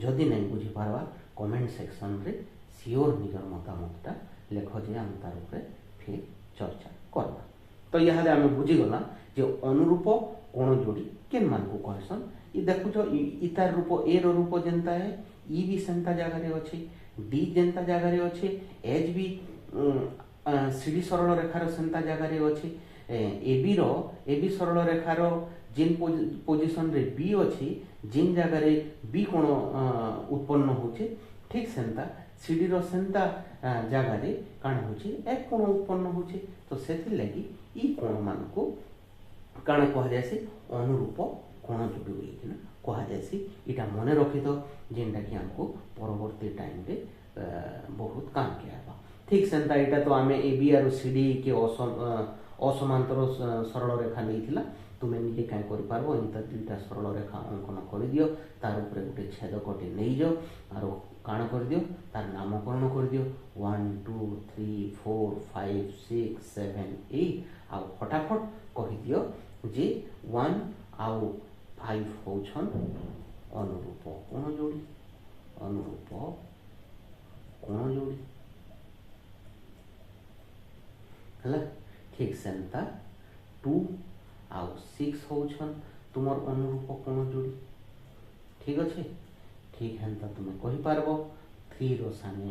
जदि नहीं बुझी पारबा कमेंट सेक्शन रे सियोर निजर मतामतटा लेख जे आम तार उपरे फिर चर्चा करवा तो यहाँ आम बुझीगला जे अनुरूप कोण जोड़ी केन मान को कहसन ये देखुछ इतार रूप ए रो रूप जेनता है ई भी सेंता जगार अच्छे डी जेनता जगार अच्छे एच भी सीडी सरल रेखार सेंता जगार अच्छे ए बी सरल रेखार जिन पोजिशन रे बी अच्छी जिन जगार बी कोण उत्पन्न होचे ठीक सेंता सीडी रो सेंता जगार काण होचे एफ कोण उत्पन्न होचे तो सेथि लगी ई कोण मान को काण कहा जायसी अनुरूप कोण जोड़ी बोलिकिना कहा जायसी इटा मने रखि तो जेनटा कि हमको परवर्ती टाइम रे बहुत काम किया ठीक सेंता इटा तो आमे ए बी आर सी डी के असमांतर सरल रेखा नहीं तुम्हें निजे क्या कर दुईटा सरल रेखा अंकन कर दियो तार उपरे गोटे छेदकटे नहीं जाओ आर काण कर दियो तार नामकरण कर दियो 1 2 3 4 5 6 7 8 आउ फटाफट कह दियो जे 1 आउ 5 होछन अनुरूप कोण जोड़ी अनुरूप कोण जोड़ी है ठीक सेंता 2 आउ 6 होछन तुमर अनुरूप कोण जोड़ी ठीक अच्छे ठीक है तो तुम्हें कही पारबो 3 रो साने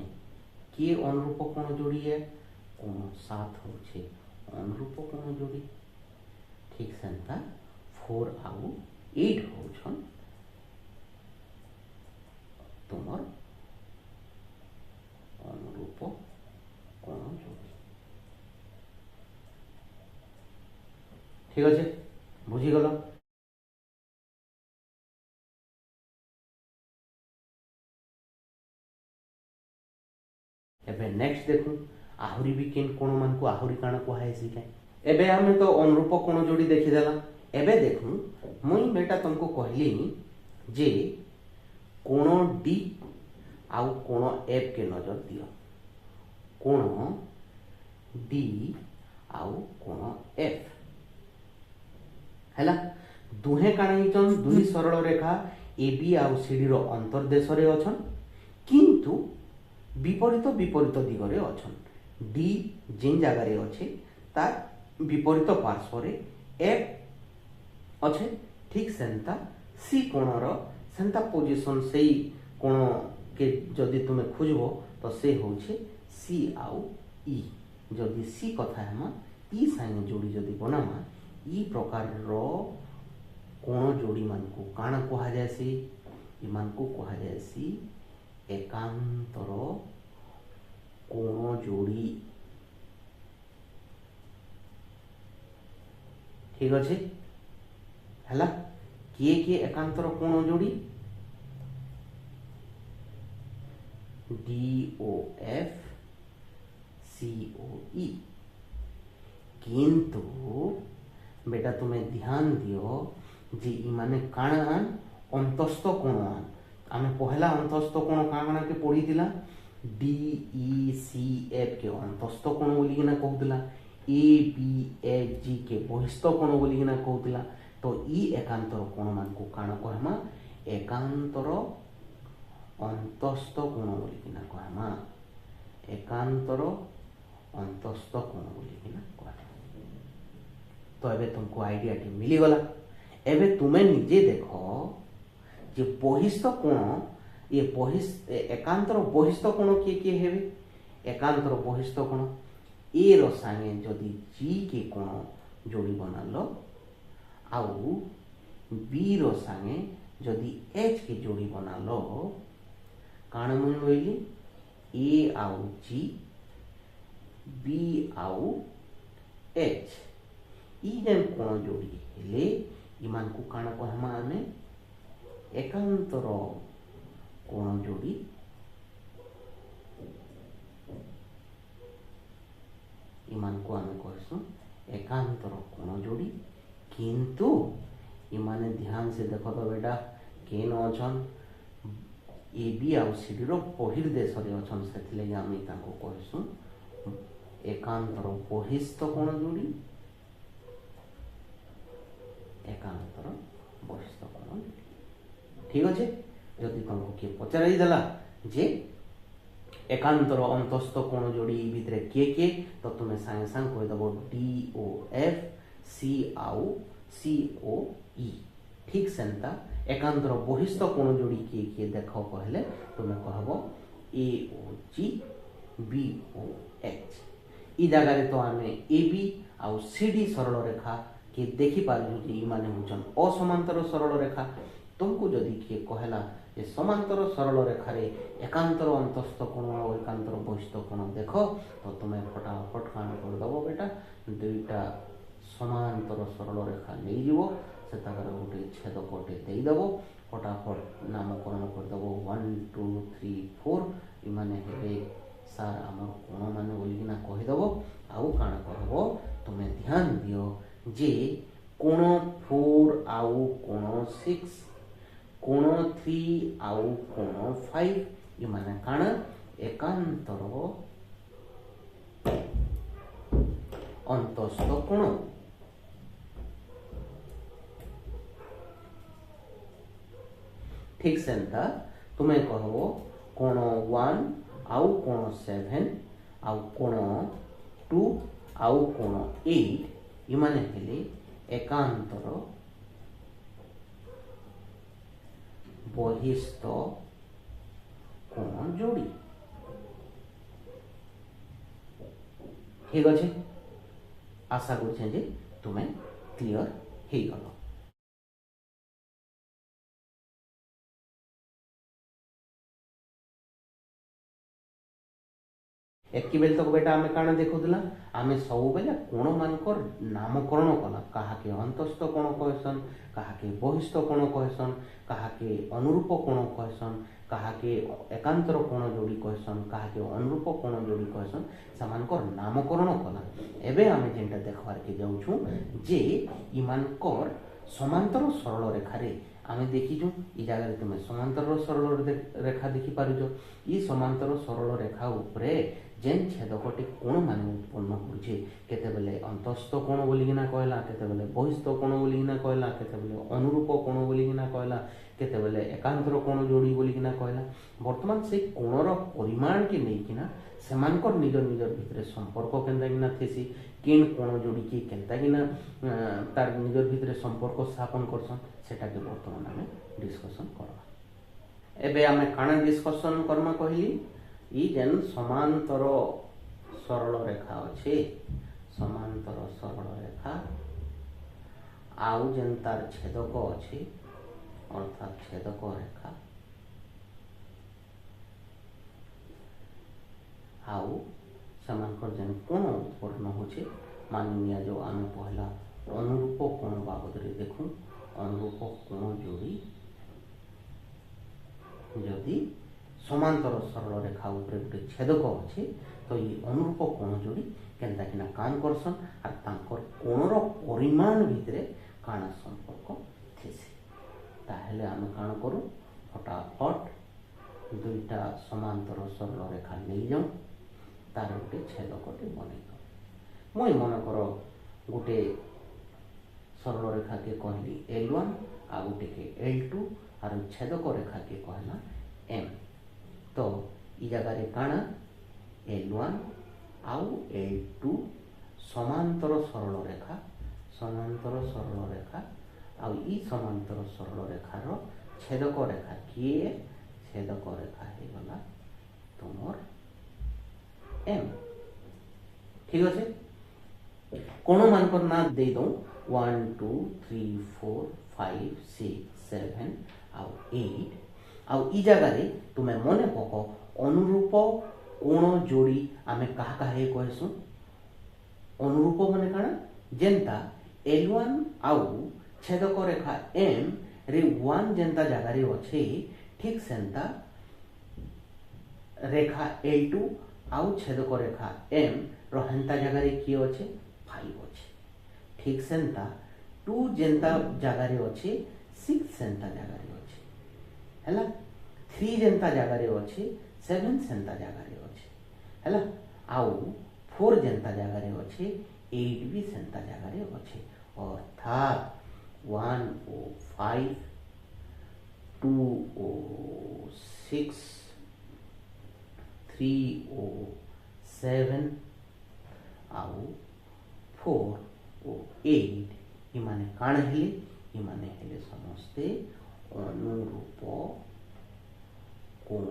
किए अनुरूप कोण जोड़ी है कोण 7 होछे अनुरूप कोण जोड़ी ठीक सेंता 4 आउ 8 होछन तुमर अनुरूप कोण जोड़ी ठीक अच्छे बुझीगल एबे नेक्स्ट देखू आहुरी भी केन कोण मान को आहुरी काण कहायसी के एबे हमें तो अनुरूप कोण जोड़ी देखीदेला एबे देखू मुई बेटा तुमको कहली जे कोण डी आउ कोण एफ के नजर दियो कोण डी आउ कोण एफ है दुहे काण दुई सरल रेखा ए बी आउ सी डी रो अंतर्देश रे अछन किंतु विपरीत विपरीत दिगरे अछन डी जिन जगार अच्छे तार विपरीत पार्श्व रे एफ अच्छे ठीक सेंता सी कोणर सेंता पोजिशन से कोण के जदि तुम्हें खोजब तो से होछे सी आउ ई जदि सी कथा हेमा ई साइने जोड़ी जदि बनामा ई प्रकार रो कोण जोड़ी मान को काण कहा जायसी मान को कहा जायसी एकांतर कोण जोड़ी ठीक अच्छे है किए एकांतर कोण जोड़ी DOF COE किंतु बेटा तुम्हें ध्यान दियो जे इमाने काण आन अंतस्थ कोण आन आमे पहला अंतस्थ कोण काणा के पढ़ी दिला DECF के अंतस्थ कोण बोली किना कहउतला ABFG के बहिस्थ कोण बोली किना कहउतला तो ई एकांतर कोण मान को काण कहमा एकांतर अंतस्थ कोण बोली किना कहमा एकांतर अंतस्थ कोण बोली किना कहमा तो एबे तुमको आइडिया टी मिली गला एबे तुम्हें निजे देखो जे बहिस्थ कोण ये एकांतर बहिस्थ कोण किए किए हेबे एकांतर बहिस्थ कोण ए रो संगे जदि जी के कोण जोड़ी बनालो आउ बी रो संगे जदि एच के जोड़ी बनालो काण मन बोली ए आउ जी बी आउ एच ई जेन कोण जोड़ी हेले इमान को काण कहमा आमे एकांतर कोण जोड़ी इमान को आमे कहसु एकांतर कोण जोड़ी किंतु इमाने ध्यान से देखो तो बेटा केन अछन ए बी आउ सी डी रो बहिर्देश रे अछन सेथिले आमे ताको कहसु एकांतर बहिस्थ कोण जोड़ी एकांतर बहिस्थ कोण ठीक अच्छे जदि तुमको किए पचारि देला जे एकांतर अंतस्थ कोण जोड़ी भितर किए किए तो तुम्हें सांगे सांग कह दबो DOF C आउ COE ठीक सेंता एकांतर बहिस्थ कोण जोड़ी किए किए देखो कहले तुम्हें कहबो AOG BOH ई जगह तो आमे AB आउ CD सरल रेखा के देखि पारु जे माने होचन असमांतर सरल रेखा तुमको जदि किए कहला जे समांतर सरल रेखा रे एकांतर अंतस्थ कोण और एकांतर बहिस्थ कोण देखो तो तुम्हें फटाफट कान कर दबो बेटा दुईटा समांतर सरल रेखा नहीं जीवो से ताकर गोटे छेदकटे देई दबो फटाफट नामकरण कर दबो 1 2 3 4 इमाने हेबे सार हमर कोण माने बोली ना कहि दबो आउ कान कहबो तुम्हें ध्यान दियो जे कोण 4 आउ कोण 6 कोण 3 आउ कोण 5 ये माने काण एकांतर अंतस्थ कोण ठीक सेंता तुम्हें कहबो कोण 1 आउ कोण 7 आउ कोण 2 आउ कोण 8 इमाने हेले एकांतर बहिस्थ कोण जोड़ी ठीक अच्छे आशा करछे जे तुम्हें क्लियर हे गलो एतकी बेल तक बेटा आमे काना देखुला आमे सब बेले कोण मानकर नामकरण कला काहाके अंतस्थ कोण कहसन काहाके बहिस्थ कोण कहसन काहाके अनुरूप कोण कहसन काहाके एकांतर कोण जोड़ी कहसन काहाके अनुरूप कोण जोड़ी कहसन समानकर नामकरण कला एबे आमे जेंटा देखबार के जाउछु जे इमानकर समांतर सरल रेखा रे आमे देखिछु ई जगह तुम समांतर सरल रेखा देखि पारुछो ई समांतर सरल रेखा उपरे जेन छेदकटी कोण मान उत्पन्न होचे केते बेले अंतस्थ कोण बोलिकिना कहला केते बेले बहिस्थ कोण बोलिकिना कहला केते बेले अनुरूप कोण बोलिकिना कहला केते बेले एकांतर कोण जोड़ी बोलिकिना कहला वर्तमान से कोणर परिमाण के नेकिना सेमानकर निजर निजर भितरे संपर्क केनताकिना थेसी केन कोण जोड़ी के केनताकिना तार निजर भितरे संपर्क स्थापन करसन सेटा के वर्तमान आमे डिस्कशन करबा एबे आमे काना डिस्कशन करमा कहली ई जेन समांतर सरल रेखा अच्छे समांतर सरल रेखा आउ जेन तार छेदक अच्छे अर्थात छेदक रेखा आउ सेमानकर जेन कोण उत्पन्न होचे मानि निया जो आम पहला अनुरूप कोण बाबद रे देखूं। अनुरूप कोण जोड़ी जदि समांतर सरल रेखा उपरे गोटे छेदक अच्छे तो ये अनुरूप कोण जोड़ी केनता किना काम करसन और तांकर कोणर परिमाण भितरे काना संपर्क थेसे। ताहले आम काण करूँ फटाफट दुईटा समांतर सरल रेखा नहीं जाऊँ तार गोटे छेदकटे बनई दो। मुई मन कर गोटे सरल रेखा के कहली L1 आ गोटे के L2 और छेदक रेखा के कहला M। तो इ जगह रे काना L1 आउ L2 समांतर सरल रेखा आउ इ समांतर सरल रेखार छेदक रेखा किए छेदक रेखा हे गला तुमर M। ठीक अच्छे कोण मानकर ना दे दो 1 2 3 4 5 6 7 आउ 8 आउ इ जगह रे तुमे मने पक अनुरूप कोण जोड़ी आमे कहा कहे कहसु। अनुरूप माने काना जेंता L1 आउ छेदक रेखा M रे 1 जेंता जगह रे अच्छे ठीक सेंता रेखा L2 आउ छेदक रेखा M रो हेंता जगह रे किए अच्छे 5 अच्छे ठीक सेंता 2 जेंता जगह रे अच्छे 6 सेंता जगह रे अच्छे हैला 3 जेंता जगह रे अच्छे 7 सेंता जगह रे अच्छे हैला आउ 4 जेंता जगह रे अच्छे 8 भी सेंता जगह रे अच्छे अर्थात 1 ओ 5 2 ओ 6 3 ओ 7 आउ 4 ओ 8 इमाने काण हेले इमाने हेले समस्ते अनुरूप कोण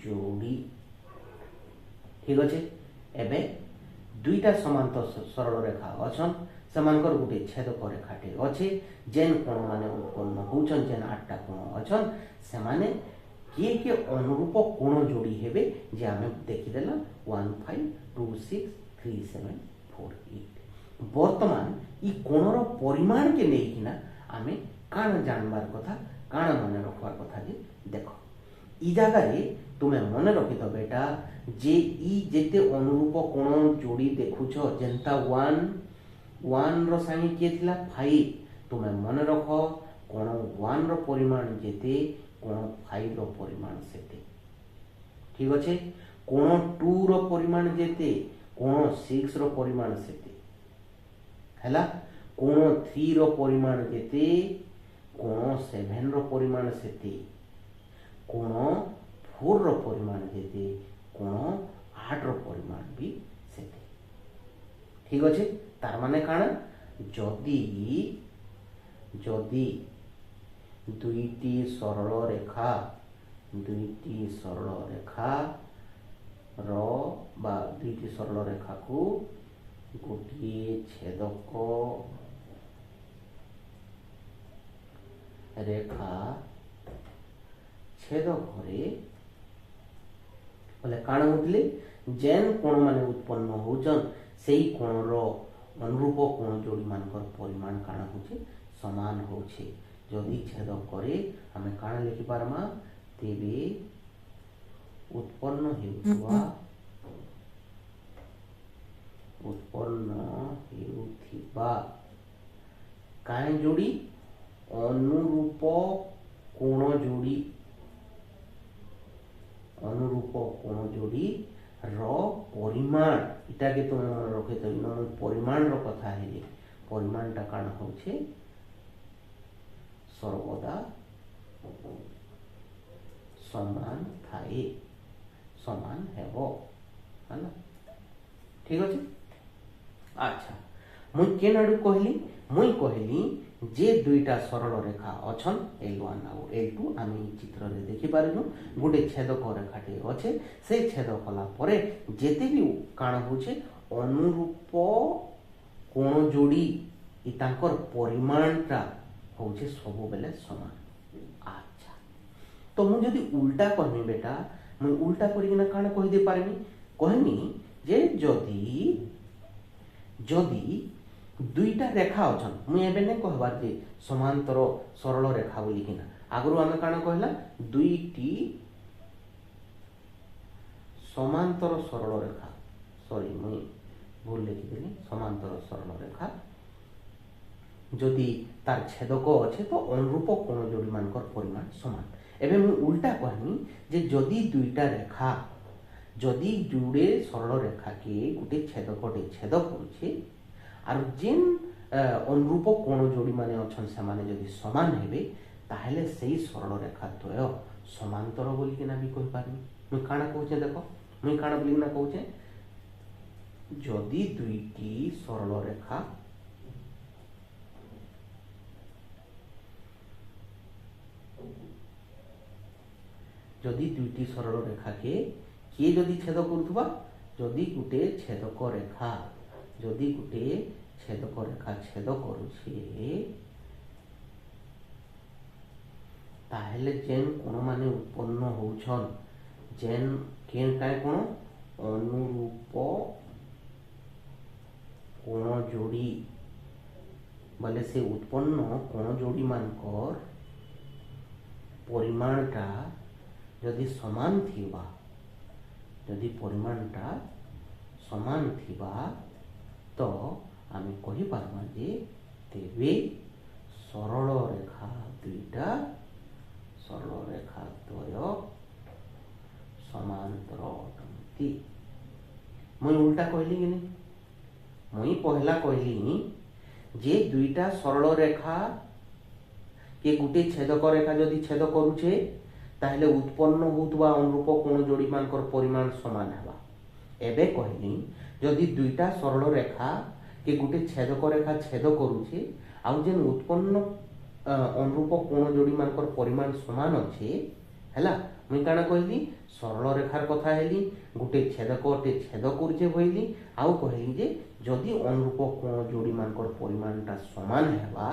जोड़ी। ठीक अच्छे एबे दुईटा समांतर सरल रेखा अच्छन सेमानकर गोटे छेदक रेखाटे अच्छे जेन कोण माने उत्पन्न होचन जेन 8टा कोण अच्छन सेमाने किए के अनुरूप कोण जोड़ी हेबे जे आमे देखिदेला 1 5 2 6 3 7 4 8। वर्तमान इ कोणर परिमाण के लेकिना आमे काण जानबार कथा काण मन रखबार कथा जे देखो इ जगह रे तुमे मन रखि तो बेटा जे इ जेते अनुरूप कोण जोड़ी देखुछ जेंता 1 रो साइन के थिला 5 तुमे मन रख कोण 1 रो परिमाण जेते कोण 5 रो परिमाण सेते। ठीक अच्छे कोण 2 रो परिमाण जेते कोण 6 रो परिमाण सेते हैला कोण 3 रो परिमाण जेते कोण 7 रो परिमाण सेते कोण 4 रो परिमाण जेते कोण 8 रो परिमाण भी सेते। ठीक अच्छे तार माने काना जदि दुईटी सरल रेखा रो बा दुईटी सरल रेखा को गोटिए छेदक रेखा छेदक रे बोले काण होतले जेन कोण माने उत्पन्न होचन सेही कोणर अनुरूप कोण जोड़ी मानकर परिमाण काण होचे समान होचे। जदि छेदक करे आमे काण लिखि पारमा तेबे उत्पन्न हेउथिबा काण जोड़ी अनुरूप कोण जोड़ी रो परिमाण इटा के तुम मन रखे तो परिमाण रो कथा है परिमाणटा काण होचे सर्वदा समान थाए समान हेबो हैना। ठीक अच्छे अच्छा मुई केन आडू कहली जे दुईटा सरल रेखा अच्छन L1 और L2 आम चित्र रे देखि पारिनु गोटे छेदक रेखाटे अच्छे से छेद कला परे जेते भी काण होचे अनुरूप कोण जोड़ी तांकर परिमाणटा होचे सब बेले समान। अच्छा तो मु जदि उल्टा कहमी बेटा मुई उल्टा करिकिना काण कहि दे पारिनी कहनी जे जदि जदि दुईटा रेखा अछन मुई एबे नै कहबार जे समांतर सरल रेखा बोली किना आगरु आमे काण कहला दुईटी समांतर सरल रेखा सॉरी मुई भूल लिखिदेली समांतर सरल रेखा जदि तार छेदक अच्छे तो अनुरूप कोण जोड़ी मानकर परिमाण समान एबे मुई उल्टा कहनी जे जदि दुईटा रेखा जदि जुड़े सरल रेखा के गोटे छेदकटे छेद करुछे आर जेन अनुरूप कोण जोड़ी माने अछन से माने जदि समान हेबे ताहेले सेही सरल रेखा द्वय समांतर बोली किना भी कहि पारनी मुई काना कहूचे देखो मुई काना बोली ना कहूचे जदि दुईटी सरल रेखा जदि दुईटी सरल रेखा के किए जदि छेद करुथबा जदि गुटे छेदक रेखा जदि गुटे छेदक रेखा छेद करुछे ताहेले जेन कोण माने उत्पन्न होउछन जेन केन काय कोण अनुरूप कोण जोड़ी बोले से उत्पन्न कोण जोड़ी मानकर परिमाणटा जदि समान थिबा जदि परिमाणटा समान थिबा तो आमे कहि पारमा जे तेबे सरल रेखा दुईटा सरल रेखा द्वय समांतर अटंती मुई उल्टा कहली कि नहीं मुई पहला कहली जे दुईटा सरल रेखा के गुटे छेदक रेखा जदि छेद करुछे ताहले उत्पन्न होउतबा अनुरूप कोण जोड़ी मानकर परिमाण समान हेबा एबे कहली जदि दुईटा सरल रेखा के गुटे छेदक रेखा छेद करुछे आउ जेन उत्पन्न अनुरूप कोण जोड़ी मानकर परिमाण समान अच्छे हैला मुई काना कहली सरल रेखार कथा हेली गुटे छेदकटे छेद करुछे कहली आउ कहली जे जदि अनुरूप कोण जोड़ी मानकर परिमाणटा समान हेबा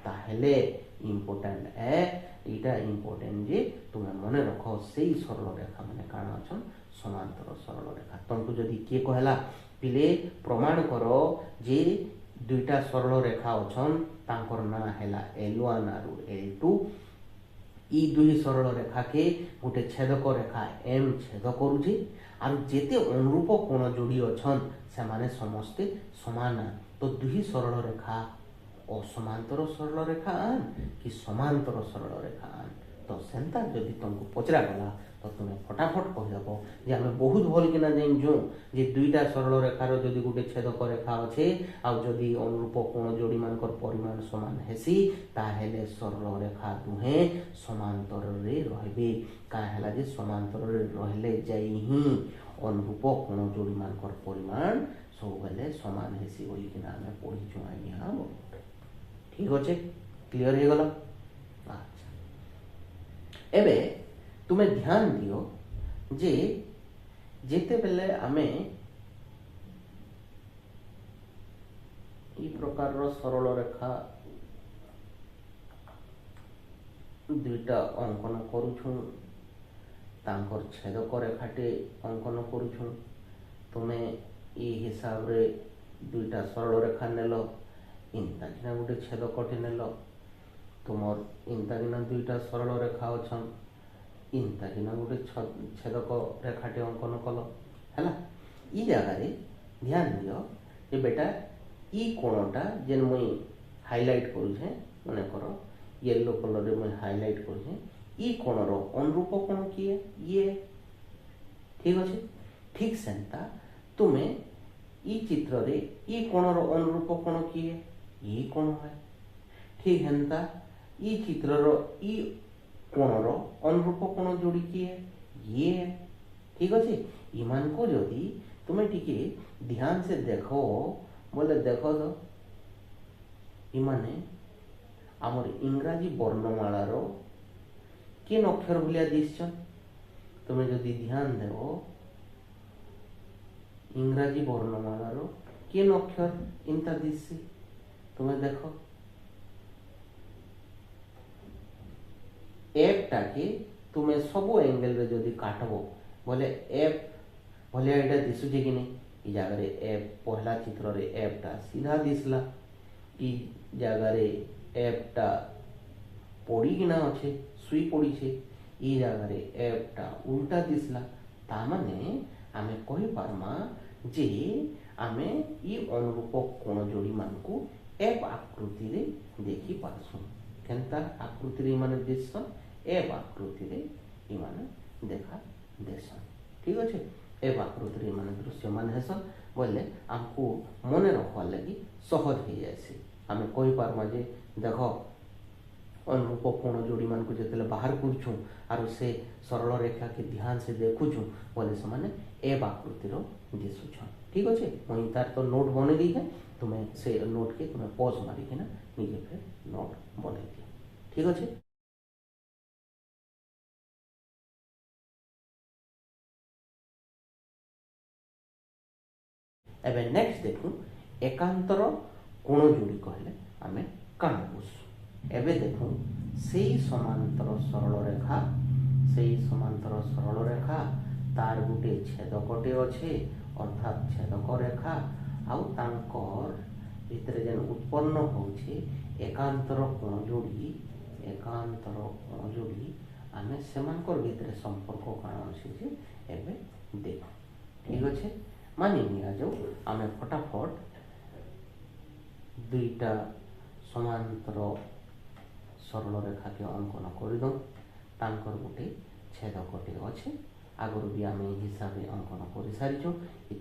ताहले इम्पोर्टेंट है इटा इम्पोर्टेंट जे तुमे मने रखो सेही सरल रेखा माने काना अछन समांतर सरल रेखा तुमको जदि के कहला पिले प्रमाण करो जे दुईटा सरल रेखा अछन तांकर ना हैला L1 आरु L2 ई दुई सरल रेखा के गोटे छेदक रेखा M छेद करुछे आरु जेते अनुरूप कोण जोड़ी अछन से माने समस्ते समान तो दुई सरल रेखा असमांतर सरल रेखा आन कि समांतर सरल रेखा आन तो सेंता जदि तुमको पचरा गला तो तुम्हें फटाफट कहीदेव जे आम बहुत भल किना जानूँ जे दुईटा सरल रेखार जदि गोटे छेदक रेखा अच्छे आउ जदि अनुरूप कोण जोड़ी मानकर परिमाण समान हेसी ताहेले सरल रेखा दुहे समांतर रे रहबे काहेला जे समांतर रे रहले जाई ही अनुरूप कोण जोड़ी मानकर परिमाण सब बेले समान हेसी बोली किना आम पढ़ीचु आज्ञा ठीक अच्छे क्लियर हो गला अच्छा एबे तुम्हें ध्यान दियो जे जेते बेले आमे ई प्रकार रो सरल रेखा दुईटा अंकन करूछु तांकर छेदक रेखाटे अंकन करूछु तुम्हें ई हिसाब रे दुईटा सरल रेखा नेलो इंता किना गोटे छेदकटे नेल तुमर इंता किना दुईटा सरल रेखा अछन इंता किना गोटे छेदक रेखाटे अंकन कल हैला ई जगह रे ध्यान दियो जे बेटा ई कोणटा जेन मुई हाइलाइट करूछे मने करो येलो कलर रे मुई हाइलाइट करूछे ई कोणर अनुरूप कोण किए ये ठीक अछि ठीक सेंता तुमे ई चित्र रे ई कोणर अनुरूप कोण किए ये कोण है ठीक हेन्ता ई चित्र रो ई कोणर अनुरूप कोण जोड़ी किए ये ठीक अच्छे ईमान को जदि तुम्हें टिके ध्यान से देखो बोले देखो तो इमाने आमर इंग्राजी वर्णमाला रो केन अक्षर भलिया दिसछन तुम्हें जदि ध्यान देवो इंग्राजी वर्णमाला रो केन अक्षर इंता दिससी तुम्हें देखो एकटा के तुम्हें सब एंगल रे जदि काटबो बोले एफ भले एटा दिशुचे कि नहीं ई जगह एफ पहला चित्र रे एफ टा सीधा दिसला ई जगह एफ टा पड़ी कि ना अच्छे सुई पड़ी छे ई जगह एफ टा उल्टा दिसला ता माने आमे कहि पारमा जे आमे ई अनुरूप कोण जोड़ी मानकू एफ आकृति रे देखि पारसु केनता आकृति रे माने दिसन एफ आकृति रे ई माने देखा देसन ठीक अच्छे एफ आकृति रे माने दृश्यमान हेसन बोले आमको मने रखवार लगी सहज हो जाए आमे कहि पारमा जे देखो अनुरूप कोण जोड़ी मान को जिते बाहर करूँ आर से सरल रेखा के ध्यान से देखुचु बोले से माने एफ आकृतिर दिशुछन ठीक अच्छे मुई तार तो नोट बने दी है तुम्हें से नोट के तुम्हें पॉज मारिक ना निजे फिर नोट बने दिए ठीक अच्छे। एबे नेक्स्ट देखू एकांतर कोण जोड़ी कहले आमे काण बुझू एबे देखू से समांतर सरल रेखा तार गुटे छेदकटे अच्छे अर्थात छेदक रेखा आउ तांकर भितर जेन उत्पन्न होउछे एकांतर कोण जोड़ी आमे सेमानकर भितर संपर्क काण अछि जे एबे देखू ठीक अच्छे मानि निया जाऊ आमे फटाफट दुईटा समांतर सरल रेखा के अंकन करदे तांकर गोटे छेदकटे अच्छे आगुरी भी आम हिसाब से अंकन कर सारी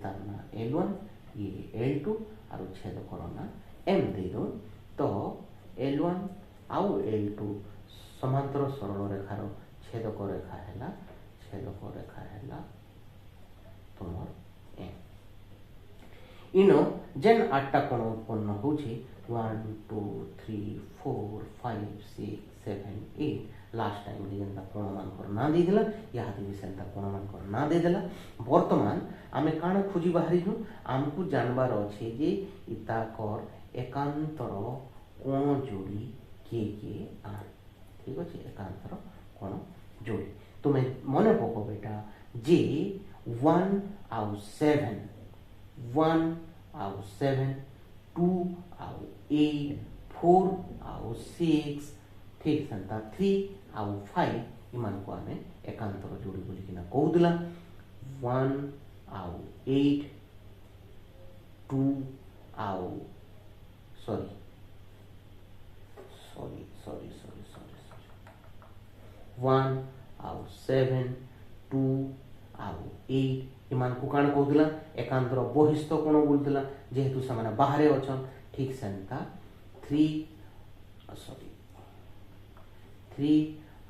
तार ना L1 ये L2 और छेदकर ना M दे दो तो L1 आउ L2 समांतर सरल रेखार छेदक रेखा है तुम इन जेन 8टा कोण उत्पन्न होछि 1 2 3 4 5 6 7 8 लास्ट टाइम जेनता कोण मानकर ना दे देला याद भी सेंता कोण मानकर ना दे देला वर्तमान आमे काण खोजी बाहरी छु आमको जानबार अछि जे इताकर एकांतर कोण जोड़ी के आन ठीक अछि एकांतर कोण जोड़ी तुमे मने पको बेटा जे 1 आउ 7 2 आउ 8 4 आउ 6 ठीक सेंता 3 आउ 5 इमान को आमे एकांतर जोड़ी बोली किना कहउदला 1 आउ 8 2 आउ सॉरी 1 आउ 7 2 आउ 8 इमान को काण कहउदला एकांतर बहिस्थ कोण बोलुदला जेहेतु समाना बाहरे अछन ठीक सेंता 3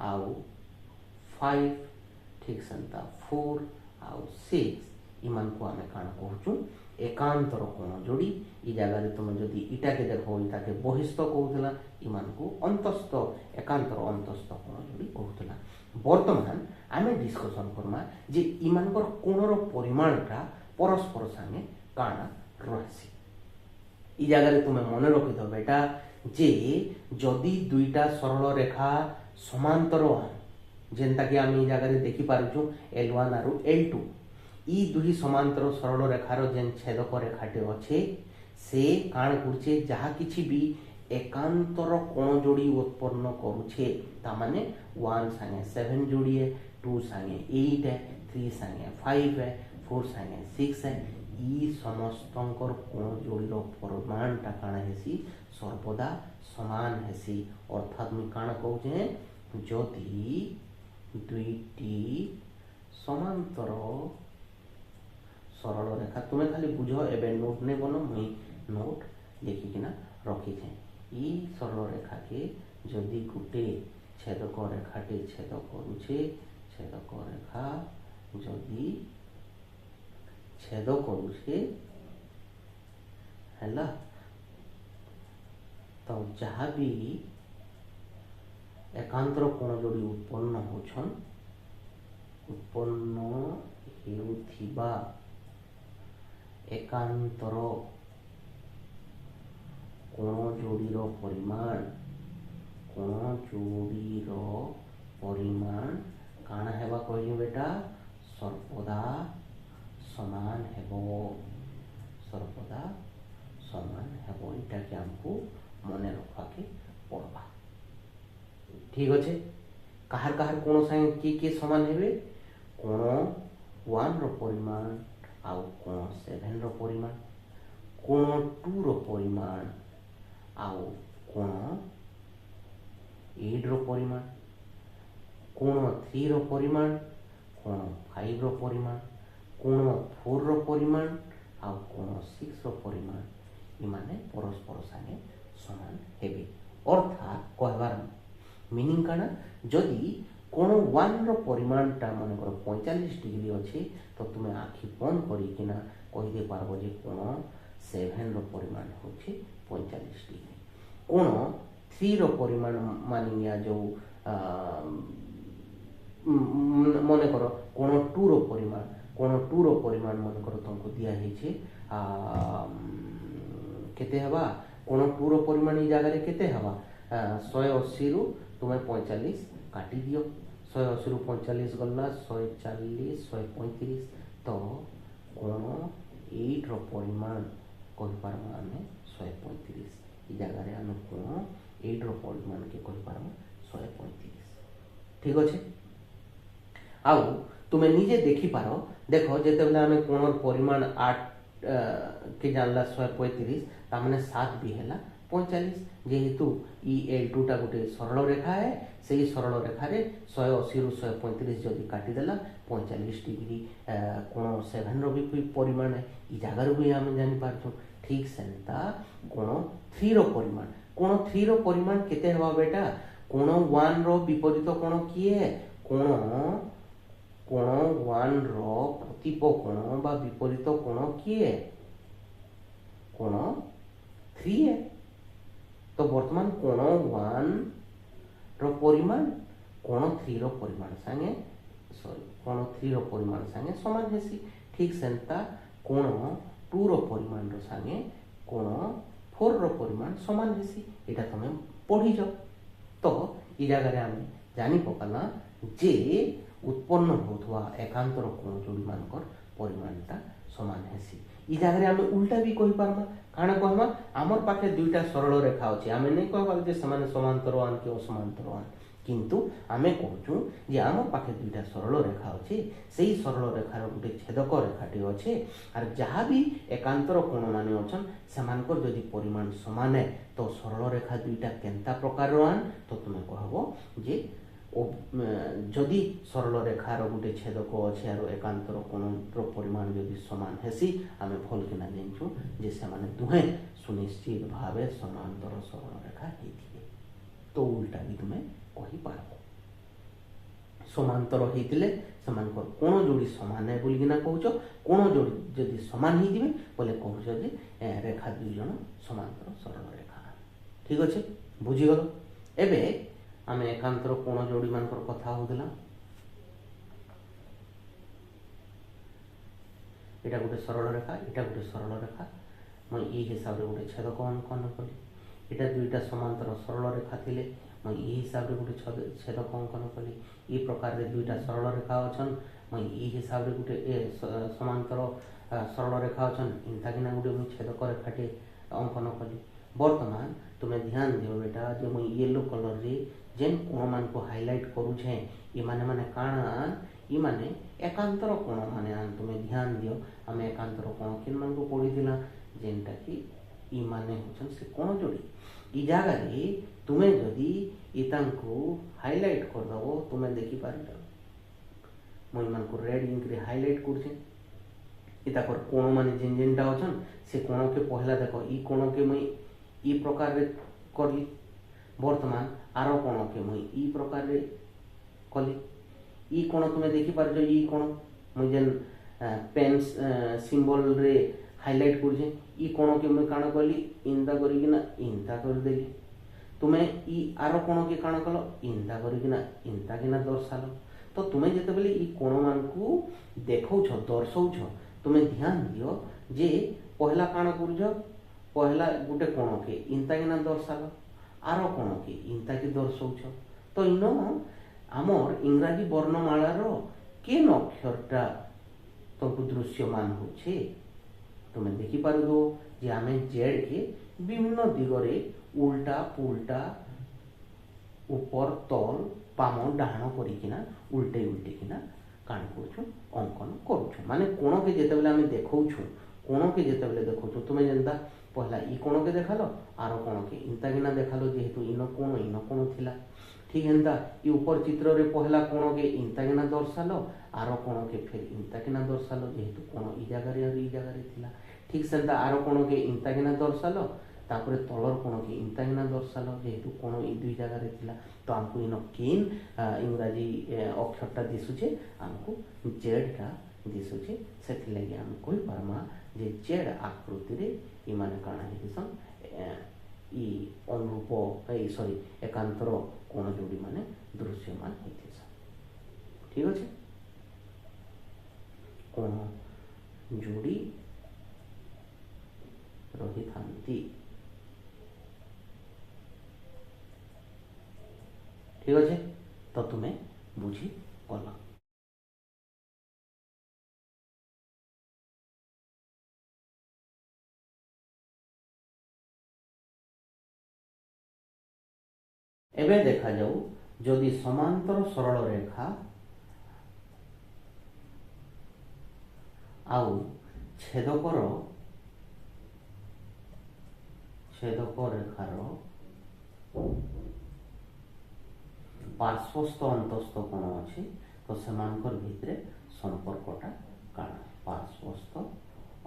आउ 5 ठीक सेंता 4 आउ 6 इमान को आमे काण कहउछु एकांतर कोण जोड़ी ई जगह रे तुम जदी इटा के देखो इटा के बहिस्थ कहउदला इमान को अंतस्थ एकांतर अंतस्थ कोण जोड़ी कहउदला वर्तमान आमे डिस्कशन करमा जे इमानकर कोणर परिमाणटा परस्पर संगे काना रहसी ई जगह रे तुमे मने रखि दो बेटा जे जदी दुईटा सरल रेखा समांतर जेनता कि आमे ई जगह रे देखि पारुछु L1 आरो L2 ई दुही समांतर सरल रेखार जेन छेदक रेखाटे अच्छे से काण करछे जहा किछि भी एकांतर कोण जोड़ी उत्पन्न करुछे ता माने 1 संगे 7 जोड़ी है 2 संगे 8 है 3 संगे 5 है 4 संगे 6 है ई समस्तंकर कोण जोड़ी रो परिमाणटा काण हेसी सर्वदा समान हेसी अर्थात मी काण कहूचे जदि दुईटी समांतर सरल रेखा तुम्हें खाली बुझ एबे नोट नहीं बनो मुई नोट लिखिकिना रखी थे ई सरल रेखा के जदि गुटे छेदक रेखाटे छेद करुछे छेदक रेखा जदि छेद करुछे हैला तो जहाँ भी एकांतर कोण जोड़ी उत्पन्न होछन उत्पन्न हेउथिबा एकांतर कोण जोड़ीर परिमाण काण हेबा कहली बेटा सर्वदा समान हेबो, सर्वदा समान हेबो, इटा के हमको मने रखा के पड़बा। ठीक अच्छे। कहार कहार कोण संगे किए समान हेबे, कोण 1 रो परिमाण आउ कोण 7 रो परिमाण, कोण 2 रो परिमाण आउ कोण 8 रो परिमाण, कोण 3 रो परिमाण, कोण 5 रो परिमाण, कोण 4 रो परिमाण आउ कोण 6 रो परिमाण, इमाने परस्पर संगे समान हेबे। अर्थात कहबार मीनिंग काना, जदि कोण 1 रो परिमाणटा मन कर 45 डिग्री अच्छे तो तुम्हें आखि बंद करिकिना कहि दे पारबो जे कोण 7 रो परिमाण होचे 45 डिग्री। कोण 3 रो परिमाण मानिया जो मन कर कोण 2 रो परिमाण, कोण 2 रो परिमाण मन कर तुमको दिया हेचे केते हवा, कोण 2 रो परिमाण ई जगह रे केते हवा 180 रु तुम्हें 45 काटी दियो, 180 रु 45 गला 140 135, तो कोण 8 रो परिमाण कहि पारबो आमे 135, ई जगह रे आमे कोण 8 रो परिमाण के कहि पारबो 135। ठीक अच्छे। आउ तुम्हें निजे देखि पारो, देखो जेते बेले आमे कोण परिमाण 8 के जानला 135 तामने 7 भी हैला 45, जेहेतु ई L2 टा गोटे सरल रेखा है, से सरल रेखा रे 180 रु 135 जदि काटी देला 45 डिग्री कोण 7 रो भी परिमाण है, ई जगह भी आमे जानि पारछु। ठीक सेंता कोण 3 रो परिमाण, कोण 3 रो परिमाण केते हवा बेटा, कोण 1 रो विपरीत कोण किए, कोण 1 रो प्रतिपकोण बा विपरीत कोण किए, कोण 3 है। तो वर्तमान कोण 1 रो परिमाण कोण 3 रो परिमाण संगे कोण 3 रो परिमाण संगे समान हेसी। ठीक सेंता कोण 2 रो परिमाण रो संगे कोण 4 रो परिमाण समान हेसी, एटा तमे पढ़ी जाओ। तो ई जगह रे आमे जानि पकाना जे उत्पन्न होथवा एकांतर कोण जोड़ी मानकर परिमाणटा समान हेसी। ई जगह रे आमे उल्टा भी कहि पारमा, काना कहमा हमर पाखे दुईटा सरल रेखा अछि, आमे नै कहबा जे समान समांतरवान के असमांतरवान, किंतु आमे कहचु जे हमर पाखे दुईटा सरल रेखा अछि, सेही सरल रेखार गुटे छेदक रेखाटी अछि, आर जहा भी एकांतर कोण माने अछन समानकर यदि परिमाण समान है तो सरल रेखा दुईटा केनता प्रकारवान, तो तुमे कहबो जे जदि सरल रेखार गोटे छेदक अच्छे आरो एकांतर कोणर परिमाण यदि समान हेसी, आमे भल किना जानछु जे सेमाने दुहे सुनिश्चित भावे समांतर सरल रेखा हेथिबे। तो उल्टा भी तुमे कहि पारबो, समांतर हेतिले समानकर कोण जोड़ी समान है बोली किना कहउछो, कोण जोड़ी यदि समान हेतिबे बोले कहउछो जे रेखा दुई जण समांतर सरल रेखा। ठीक अछि, बुझी गलो। एबे आमे एकांतर कोण जोड़ी मानकर कथा होदला, एटा गोटे सरल रेखा, एटा गोटे सरल रेखा, मैं ई हिसाब रे गोटे छेदक अंकन कली, एटा दुईटा समांतर सरल रेखा थिले, मैं ई हिसाब रे गोटे छेदक अंकन कली, ई प्रकार रे दुईटा सरल रेखा अछन, मैं ई हिसाब रे गोटे समांतर सरल रेखा अछन, इनता किना गोटे मैं छेदक रेखाटे अंकन कली। वर्तमान तुम्हें ध्यान दियो बेटा, जो मैं येलो कलर रे जेन कोण मान को हाईलाइट करू छे, ई माने काना, ई माने एकांतर कोण माने आन। तुम्हें ध्यान दियो, आमे एकांतर कोण किन मान को पढ़ी दिला, जेनटा कि ई माने होछन से कोण जोड़ी। ई जागा रे तुम्हें जदि इतांको हाईलाइट कर दबो, तुम्हें देखि पारिबो मैं मान को रेड इंक रे हाईलाइट करछे, इता कर कोण माने जेन जेनटा अछन से कोण के पहला देखो, ई कोण के मैं ई प्रकार रे करली, वर्तमान आरो कोण के मैं ई प्रकार रे कली, ई कोण तुम्हें देखि पारजो, ई कोण मैं जेन पेन सिंबल रे हाईलाइट करछे, ई कोण के मैं काना करली इंदा करिकिना इंता कर देली, तुम्हें ई आरो कोण के काना कलो इंता करिकिना इंता किना दर्शालो। तो तुम्हें जेते बेले ई कोण मान को देखौछ दर्शौछ, तुम्हें ध्यान दियो जे पहला काना करजो, पहला गुटे कोण के इंता किना दर्शालो, आरो कोण के इंता के दर्शौछ। तो इनो आमर इंग्राजी वर्णमाला रो केन अक्षरटा तुमको दृश्यमान होछे तुम देखिपार जे आम जेड के विभिन्न दिगरे उल्टा पुल्टा ऊपर तल पाम डाहाण करिकिना उल्टे उल्टे किना काण करूछु अंकन करूछु माने कोण के जेतेबेले आम देखौछु कोण के जेतेबेले देखौछु तुम जेंता पहला ई कोण के देखालो आरो कोण के इंता किना देखालो जेहेतु इन कोण थिला ठीक हेन्ता ई ऊपर चित्र रे पहला कोण के इंता किना दर्शालो आरो कोण के फिर इंता किना दर्शालो जेहेतु कोण ई जगह रे और ई जगह रे थिला ठीक सेंता आरो कोण के इंता किना दर्शालो तापरे तलर कोण के इंता किना दर्शालो जेहेतु कोण ई दुई जगह रे थिला तो हमको इन केन इंग्राजी अक्षरटा दिसुचे हमको जेड टा दिसुचे सेथि लागि हम कोइ परमा जे जेड आकृति रे ई माने काना हेदिसन ई अनुरूप ए सॉरी एकांतर कोण जोड़ी माने दृश्यमान हेथिस ठीक अछि कोण जोड़ी रही थांती ठीक अच्छे तो तुम्हें बुझी गल एबे देखा जाऊ जदि समांतर सरल रेखा आउ छेदकर रेखार पार्श्वस्थ अंतस्थ कोण अच्छे तो सेमानकर भितरे संपर्कटा काण पार्श्वस्थ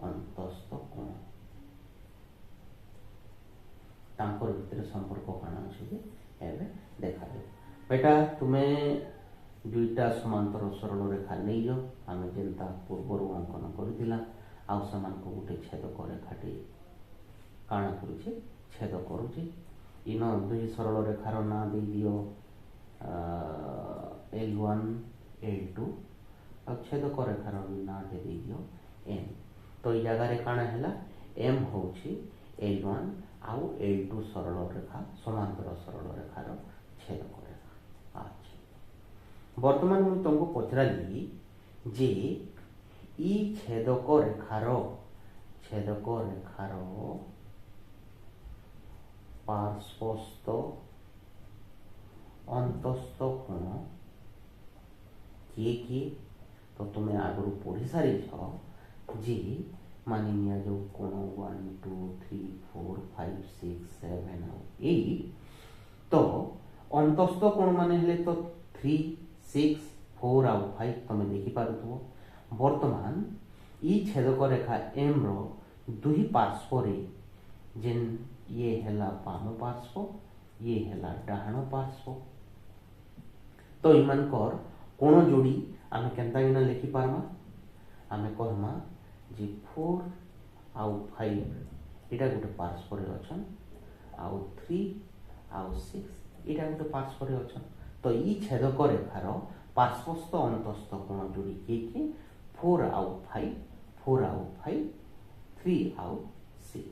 अंतस्थ कोण तांकर भितरे संपर्क काण अच्छे एबे देखा जाए बेटा तुम्हें दुईटा समांतर सरल रेखा नहीं जाओ आम जेनता पूर्वर अंकन करथिला आउ समान को गोटे छेदक रेखाटी काण करुचे छेद करुचे इन दुई सरल रेखार ना दे दियो L1 L2 और छेदक रेखार ना दे दियो M तो ये जगह रे काण हैला M होची L1 आउ L2 सरल रेखा समांतर सरल रेखार छेदक रेखा अच्छा वर्तमान मुझे तुमको पचराली जे ई छेदक रेखार पार्श्वस्थ अंतस्थ कोण किए तो तुम्हें आगु पढ़ी सारी जे मानि निया जो कोण 1 2 3 4 5 6 7 और 8 तो अंतस्थ कोण माने हेले तो 3 6 4 और 5 तुम देखि पारुथो वर्तमान ई छेदक रेखा एम रो दुही पार्श्व रे जेन ये हेला बाम पार्श्व ये हेला डाहाण पार्श्व तो इमानकर कोण जोड़ी आम केनता किना लिखि पारमा आमे कहमा जे 4 आउ 5 इटा गोटे पार्श्व रे अछन आउ 3 आउ 6 इटा गोटे पार्श्व रे अछन तो ई छेदक रेखार पार्श्वस्थ अंतस्थ कोण जोड़ी के 4 आउ 5 4 आउ 5 3 आउ 6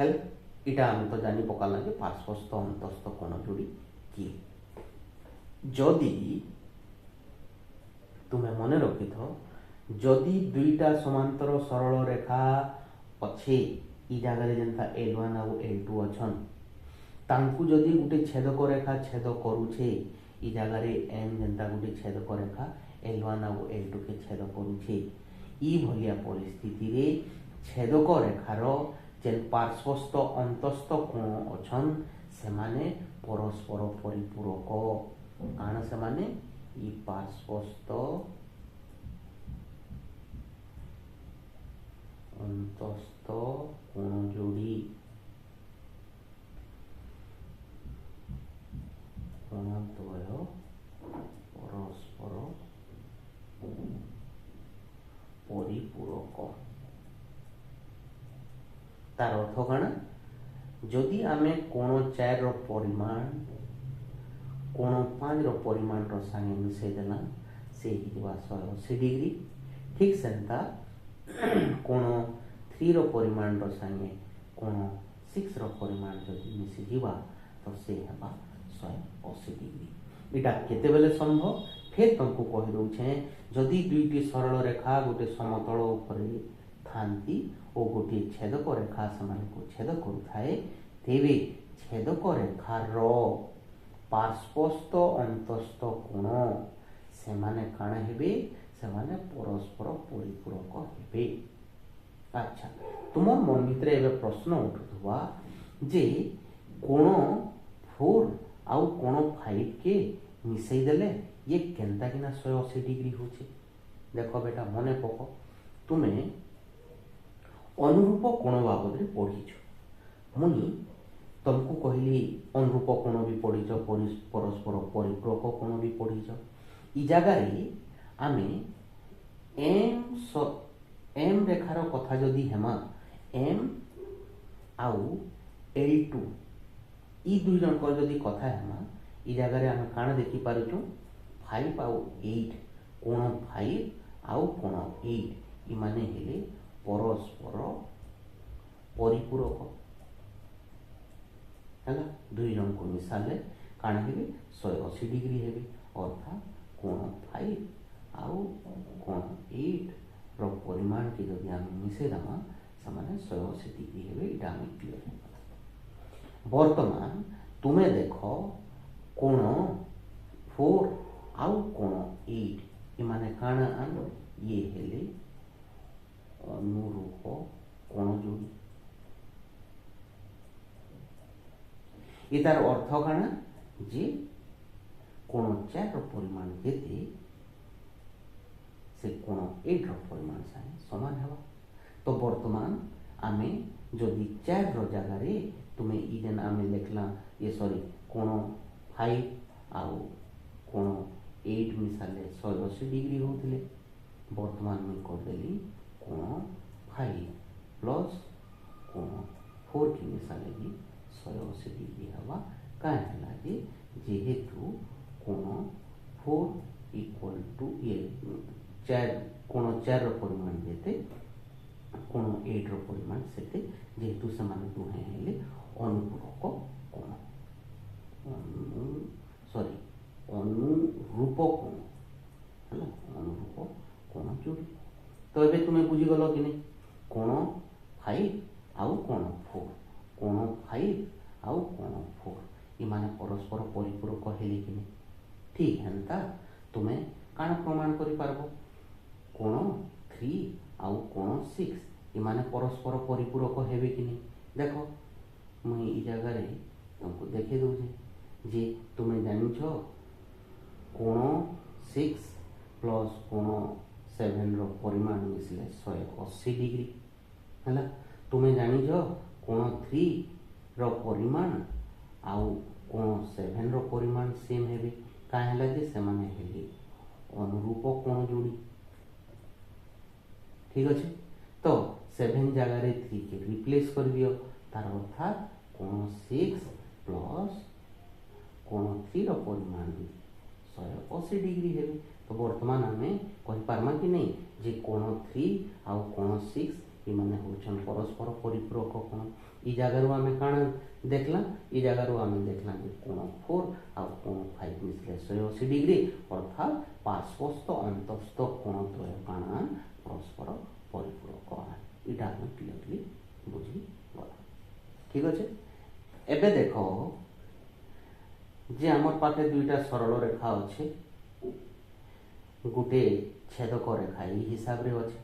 हेल इटा आम तो जानी पकाला जे पार्श्वस्थ अंतस्थ कोण जोड़ी किए जदि तुम्हें मन रखि जदि दुईटा समांतर सरल रेखा अच्छे ई जगह जेनता L1 आउ L2 अछन तांकु जदि गोटे छेदक रेखा छेद करूछे ई जगह रे M जेनता गोटे छेदक रेखा L1 आउ L2 के छेद करूछे ई भलिया परिस्थिति रे छेदक रेखार जेन पार्श्वस्थ अंतस्थ कोण अछन सेमाने परस्पर परिपूरक काण सेमाने ई पार्श्वस्थ अंतस्थ कोण जोड़ी कोणद्वय परस्पर परिपूरक तार अर्थ काण जदि आमे कोण 4 रो परिमाण कोण 5 रो परिमाण रो संगे मिसई देला से हिवा 180 डिग्री ठीक सेंता कोण 3 रो परिमाण रो संगे कोण 6 रो परिमाण जदि मिसई जीवा तो से हेबा 180 डिग्री इटा केते बेले संभव फिर तुमको कहि दउछे जदि दुईटी सरल रेखा गोटे समतल उपरे थांती और गोटे छेदक रेखा सेमानकु छेद करुथाए तेबे छेदक रेखार पार्श्वस्थ अंतस्थ कोण सेमाने काण हेबे सेमाने परस्पर परिपूरक हेबे। अच्छा तुम मन भितर एबे प्रश्न उठुवा जे कोण 4 आउ कोण 5 के मिसई देले ये केनता किना 180 डिग्री होचे। देखो बेटा मने पको तुमे अनुरूप कोण बाबद पढ़ीछ मुनि तुमको कहली अनुरूप कोण भी पढ़ीछ परस्पर परिपूरक कोण भी पढ़ीछ। इ जगह आमे एम रेखार कथा जदि हेमा एम आउ L2 इ दुई जन को जदि कथा हेमा इ जगह आमे काण देखि पारुछु 5 आउ 8 कोण 5 आउ कोण 8 इ माने हेले परस्पर परिपूरक है दुई जन को मिसाले काण हेबे 180 डिग्री हेबे अर्थात कोण 5 आउ कोण 8 रो परिमाण के जदि आमे मिसे दमा समाने 180 डिग्री हेबे इटा आमे क्लियर हे। वर्तमान तुमे देखो कोण 4 आउ कोण 8 इमाने काण आन ये हेले अनुरूप कोण जोड़ी। इतार अर्थ काण जे कोण 4 रो परिमाण जेते से कोण 8 रो परिमाण साथे समान हेबा। तो वर्तमान आमे जदि 4 रो जगह रे तुमे इ जेन आमे लिखला ये सॉरी कोण 5 आउ कोण 8 मिसाले 180 डिग्री होतिले वर्तमान में कर देली कोण 5 प्लस कोण 4 की मिसाले भी 180 डिग्री हवा का हला जे जेहेतु कोण 4 इक्वल टू ये 4 कोण 4 रो परिमाण देते कोण 8 रो परिमाण सेते जेहेतु समान दुहे हेले अनुपूरक कोण अनुरूप कोण है अनुरूप कोण जोड़ी। तो ये तुम्हें बुझी गल कि नहीं कोण 5 आउ कोण 4 कोण 5 आउ कोण 4 इमाने परस्पर परिपूरक हेले कि नहीं ठीक है तुम्हें काण प्रमाण करि पारबो कोण 3 आउ कोण 6 इमाने परस्पर परिपूरक हेबे कि नहीं। देखो मुई इ जगह रे तुमको देखे दउछे जे तुमे जानिछ कोण 6 प्लस कोण 7 रो परिमाण मिसले 180 डिग्री हला तुमे जानिछ कोण 3 रो परिमाण आउ कोण 7 रो परिमाण सेम हेबे का हला जे सेमाने हेले अनुरूप कोण जोड़ी ठीक अछि। तो 7 जगह रे 3 के रिप्लेस कर दियो तार अर्थात कोण 6 प्लस कोण 3 रो परिमाण 180 डिग्री हेबे। तो वर्तमान हमें कहि पारमा कि नहीं जे कोण 3 आउ कोण 6 इमाने होछन परस्पर परिपूरक कोण। इ जगह रो हमें काण देखला इ जगह रो हमें देखला जे कोण 4 आउ कोण 5 मिसले 180 डिग्री अर्थात पार्श्वस्थ अंतस्थ कोण द्वय काण परस्पर परिपूरक इटा हमें क्लियरली बुझी गला ठीक अच्छे। एबे देखो जे आमर पाखे दुईटा सरल रेखा अच्छे गोटे छेदक रेखा यही हिसाब रे अच्छे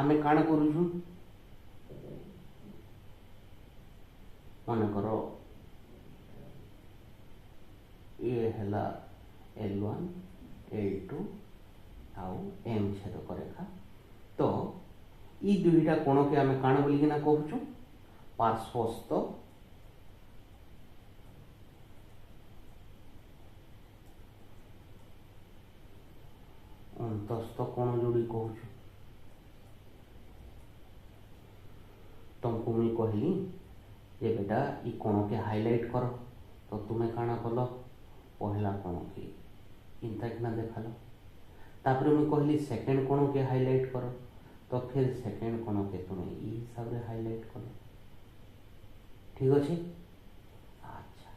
आमे काण करूछु मन करो ये हैला L1 L2 आउ M छेदक रेखा। तो इ दुईटा कोण के आमे काण बोली ना कहूछु पार्श्वस्थ अंतस्थ कोण जोड़ी कहूछु। तुमको मुझे कहली ये बेटा इ कोण के हाईलाइट कर तो तुम्हें काण कल पहला कोण के इनता किना देखाल तापर मुझे कहली सेकेंड कोण के हाईलाइट कर तो फिर सेकेंड कोण के तुम्हें इ हिसाब रे हाईलाइट कर ठीक अच्छे। अच्छा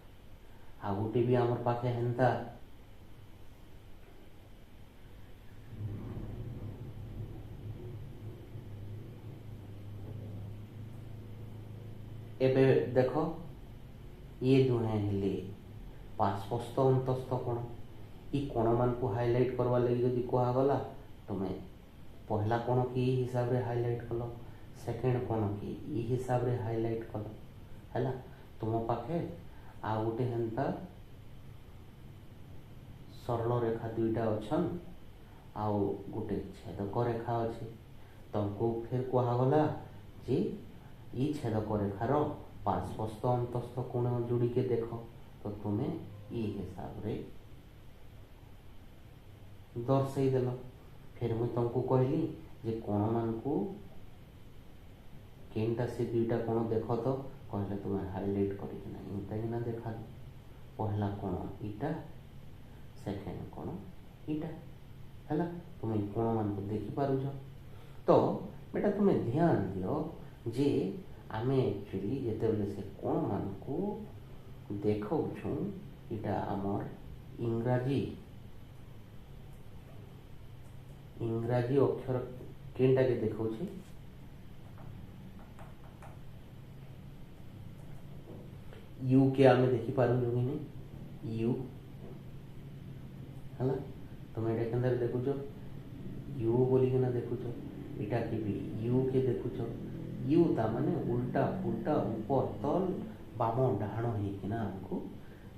आ गोटे भी आमर पाखे हेन्ता एबे देख ये दुहे हेले पार्श्वस्थ अंतस्थ कोण ई कोण मान को हाइलाइट करवा लगी जदि कहा गला तुम्हें पहला कोण की हिसाब रे हाइलाइट कल सेकेंड कोण की ई हिसाब रे हाइलाइट कल हैला तुम पाखे आ गोटे हेन्ता सरल रेखा दुईटा अच्छन आउ गोटे छेदक रेखा अच्छे तुमको फिर कहगला जे ई छेदक रेखार पार्श्वस्थ अंतस्थ कोण जोड़ी के देख तो तुम्हें ई हिसाब रे दर्शई देल फिर मुझे तुमको कहली जे कोण मान को केनटा से दुईटा कोण देख तो कहले तुम्हें हाइलाइट करकिना इनता देखा पहला कोण इटा सेकेंड कोण इटा हैला तुम्हें कोण मान को देखि पारुछ तो बेटा तुम्हें ध्यान दियो जे आमे एक्चुअली जेते बेले से कोण मान को देखौछु इटा हमर इंग्राजी अक्षर केनटा के देखौछि यू के आमे देखि पारु कि नहीं यू हला तुम एटा केंदर देखुछो यू बोली के ना देखुछो इटा के भी यू के देखुछो यू ता माने उल्टा उल्टा ऊपर तल बाम डाहाण होइकिना हमको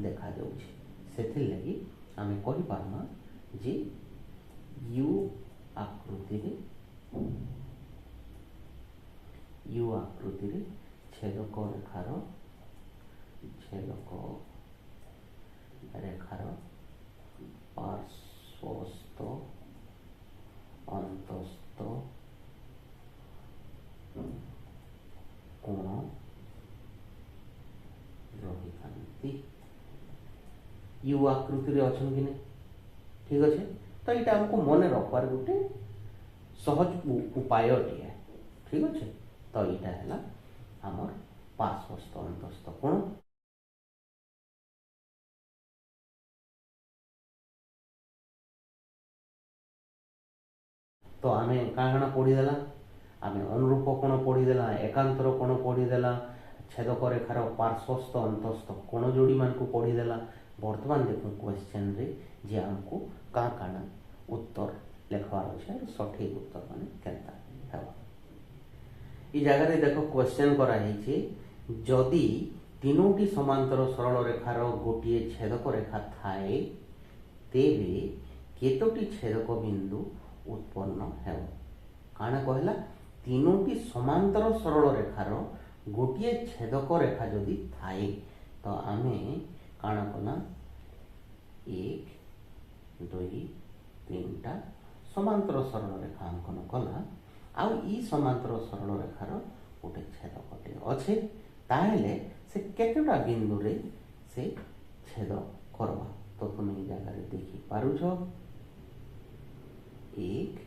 देखा जाउछि सेथिर लागि आमे कहि पारमा जे यू आकृति रे छेदक रेखार पार्श्वस्थ अंतस्थ कोण रही यू आकृति रे अछन कि नहीं ठीक अच्छे तो यहाँ हमको मन रखबार गोटे सहज उपाय टे ठीक अच्छे तो यहाँ है आमर पार्श्वस्थ अंतस्थ कोण तो आमे काଣା पढ़ीदेला आमे अनुरूप कोण पढ़ीदेला एकांतर कोण पढ़ीदेला छेदक रेखार पार्श्वस्थ अंतस्थ कोण जोड़ी मान को पढ़ीदेला बर्तमान देखो क्वेश्चन रे जे हमको काଣା उत्तर लिखवार अच्छे सठिक उत्तर माने केनता हेबा ई जगह रे देखो क्वेश्चन करा है जदि तीनोटी समांतर सरल रेखार गोटे छेदक रेखा थाए तेबे केतोटी छेदक बिंदु उत्पन्न हेब काना कहला तीनोटी समांतर सरल रेखार गोटे छेदक रेखा जदि थाए तो आमे काना कना 1 2 3टा समांतर सरल रेखा अंकन कला आउ ई समांतर सरल रेखार गोटे छेदकटे अच्छे ताहेले से केतेटा बिंदु रे से छेद करवा तो तुम ये जगह देखी पारुछ 1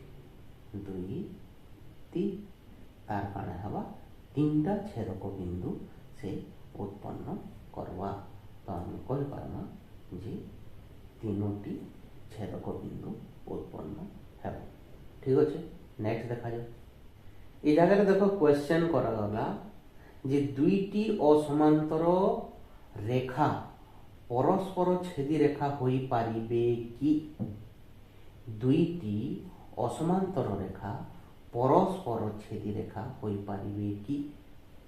2 3 तार काना हवा 3टा छेदक बिंदु से उत्पन्न करवा तो आम कहि पारमा जे तीनोटी छेदक बिंदु उत्पन्न हेब ठीक अच्छे नेक्स्ट देखा जाए ये जगह देखो क्वेश्चन करा गला जे दुईटी असमांतर रेखा परस्पर छेदी रेखा होई पारिबे कि दुईटी असमांतर रेखा परस्पर छेदी रेखा होई पारिबे कि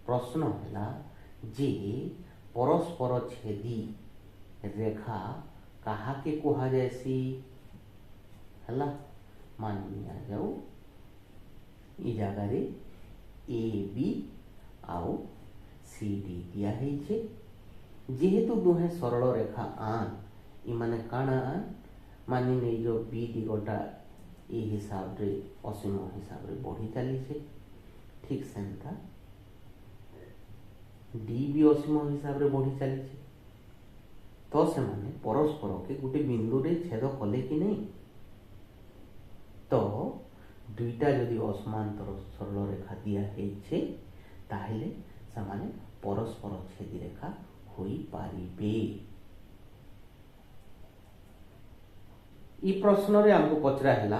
प्रश्न हैला जे परस्पर छेदी रेखा कहा के कहा जैसी हैला मान लिया जाओ ई जगह रे ए बी आउ सी डी दिया है जेहेतु दुहे सरल रेखा आन इ माने काना आन मानी नहीं जो बी दिगटा ए हिसाब रे असीम हिसाब रे बढ़ी चली छे ठीक सेंता डी भी असीम हिसाब रे बढ़ी चली छे तो से माने परस्पर के गोटे बिंदु रे छेद कले कि नहीं तो दुईटा जदि असमांतर सरल रेखा दिया है ताहले समाने परस्पर छेदी रेखा होई पारिबे ई प्रश्न रे हमको पचरा हैला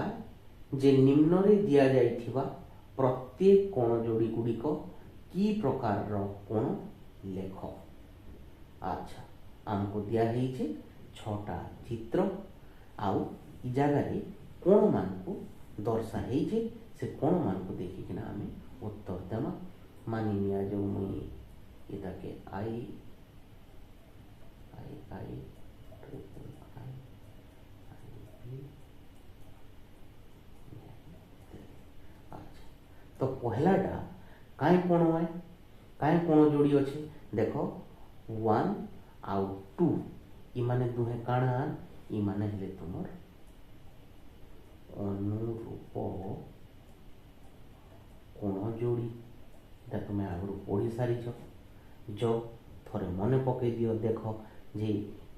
जे निम्न रे दिया जाइथिबा प्रत्येक कोण जोड़ी गुड़िक की प्रकार रो कोण लेख। अच्छा आमको दिया है छटा चित्र आउ जगार कोण मान को दर्शा है से कोण मान को देखिकिना आम उत्तर देमा। मानि निया जो मुई इताके आई आई I triple I I B. अच्छा तो पहलाटा काई कोण है काई कोण जोड़ी अच्छे देख 1 आउ 2 इमाने दुहे काणा इमाने हेले तुमर अनुरूप कोण जोड़ी। तुम्हें आगु पढ़ी सारी जो थोड़े मन पकई दियो देख जे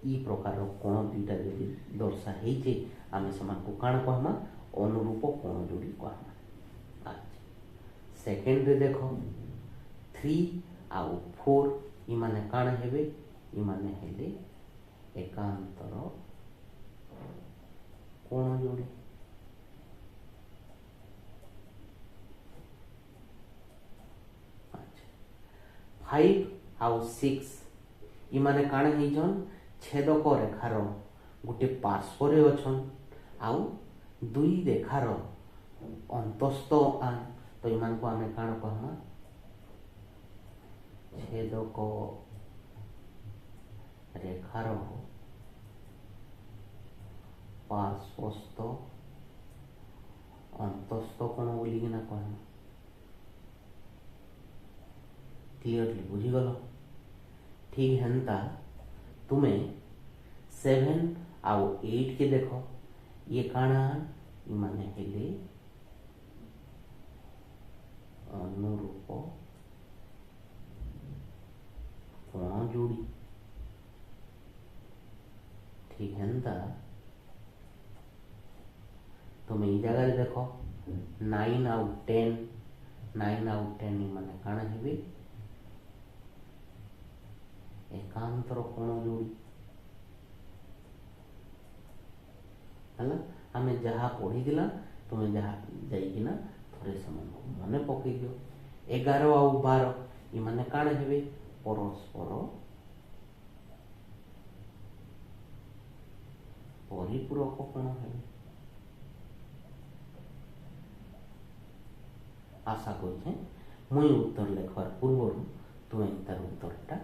ई प्रकार कोण दुईटा जदि दर्शा है आम से काण कहमा अनुरूप कोण जोड़ी कहमा। अच्छा सेकेंड रे देख 3 आउ 4 इमाने काण हेबे इमाने हेले एकांतर कोण जोड़ी। अच्छा 5 आउ 6 इमाने काण हेजन छेदक रेखार गोटे पार्श्व रे अछन आउ दुई रेखार अंतस्थ आन तो इमान को आमे काण कहमा छेदक रेखार पार्श्वस्थ अंतस्थ कोण बोलिकिना कहमा। क्लियरली बुझीगल। ठीक हेन्ता तुम्हें 7 आउ 8 के देख ये काणा इमाने हेले अनुरूप कोण जोड़ी। ठीक हेन्ता तुम्हें ई जगह देख 9 आउ 10 इमाने काणा हेबे एकांतर कोण जोड़ी है। आम जहाँ पढ़ी तुम्हें जहाँ जाइकिना थोड़े समय मन पकई दियो। 11 आउ 12 इमाने काण हेबे परस्पर परिपूरक कोण हेबे। आशा करुचे मुई उत्तर लेखवार पूर्व तुम्हें तार उत्तरटा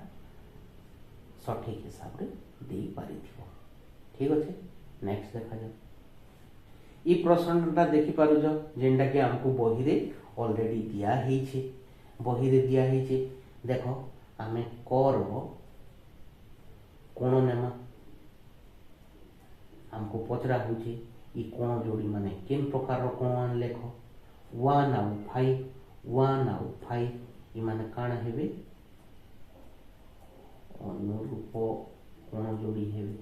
सठिक हिसाब रे दे पारि। ठीक अच्छे नेक्स्ट देखा जाए। ये प्रश्नटा देखी पारुछ जेनटा कि हमको बही रे ऑलरेडी दिया है बही रे दिया है देख आमे कर कोण नेमा हमको पचरा होचे ई कोण जोड़ी माने किन प्रकार कोण लेख 1 आउ 5 ई माने काण हेबे अनुरूप कोण जोड़ी हेबे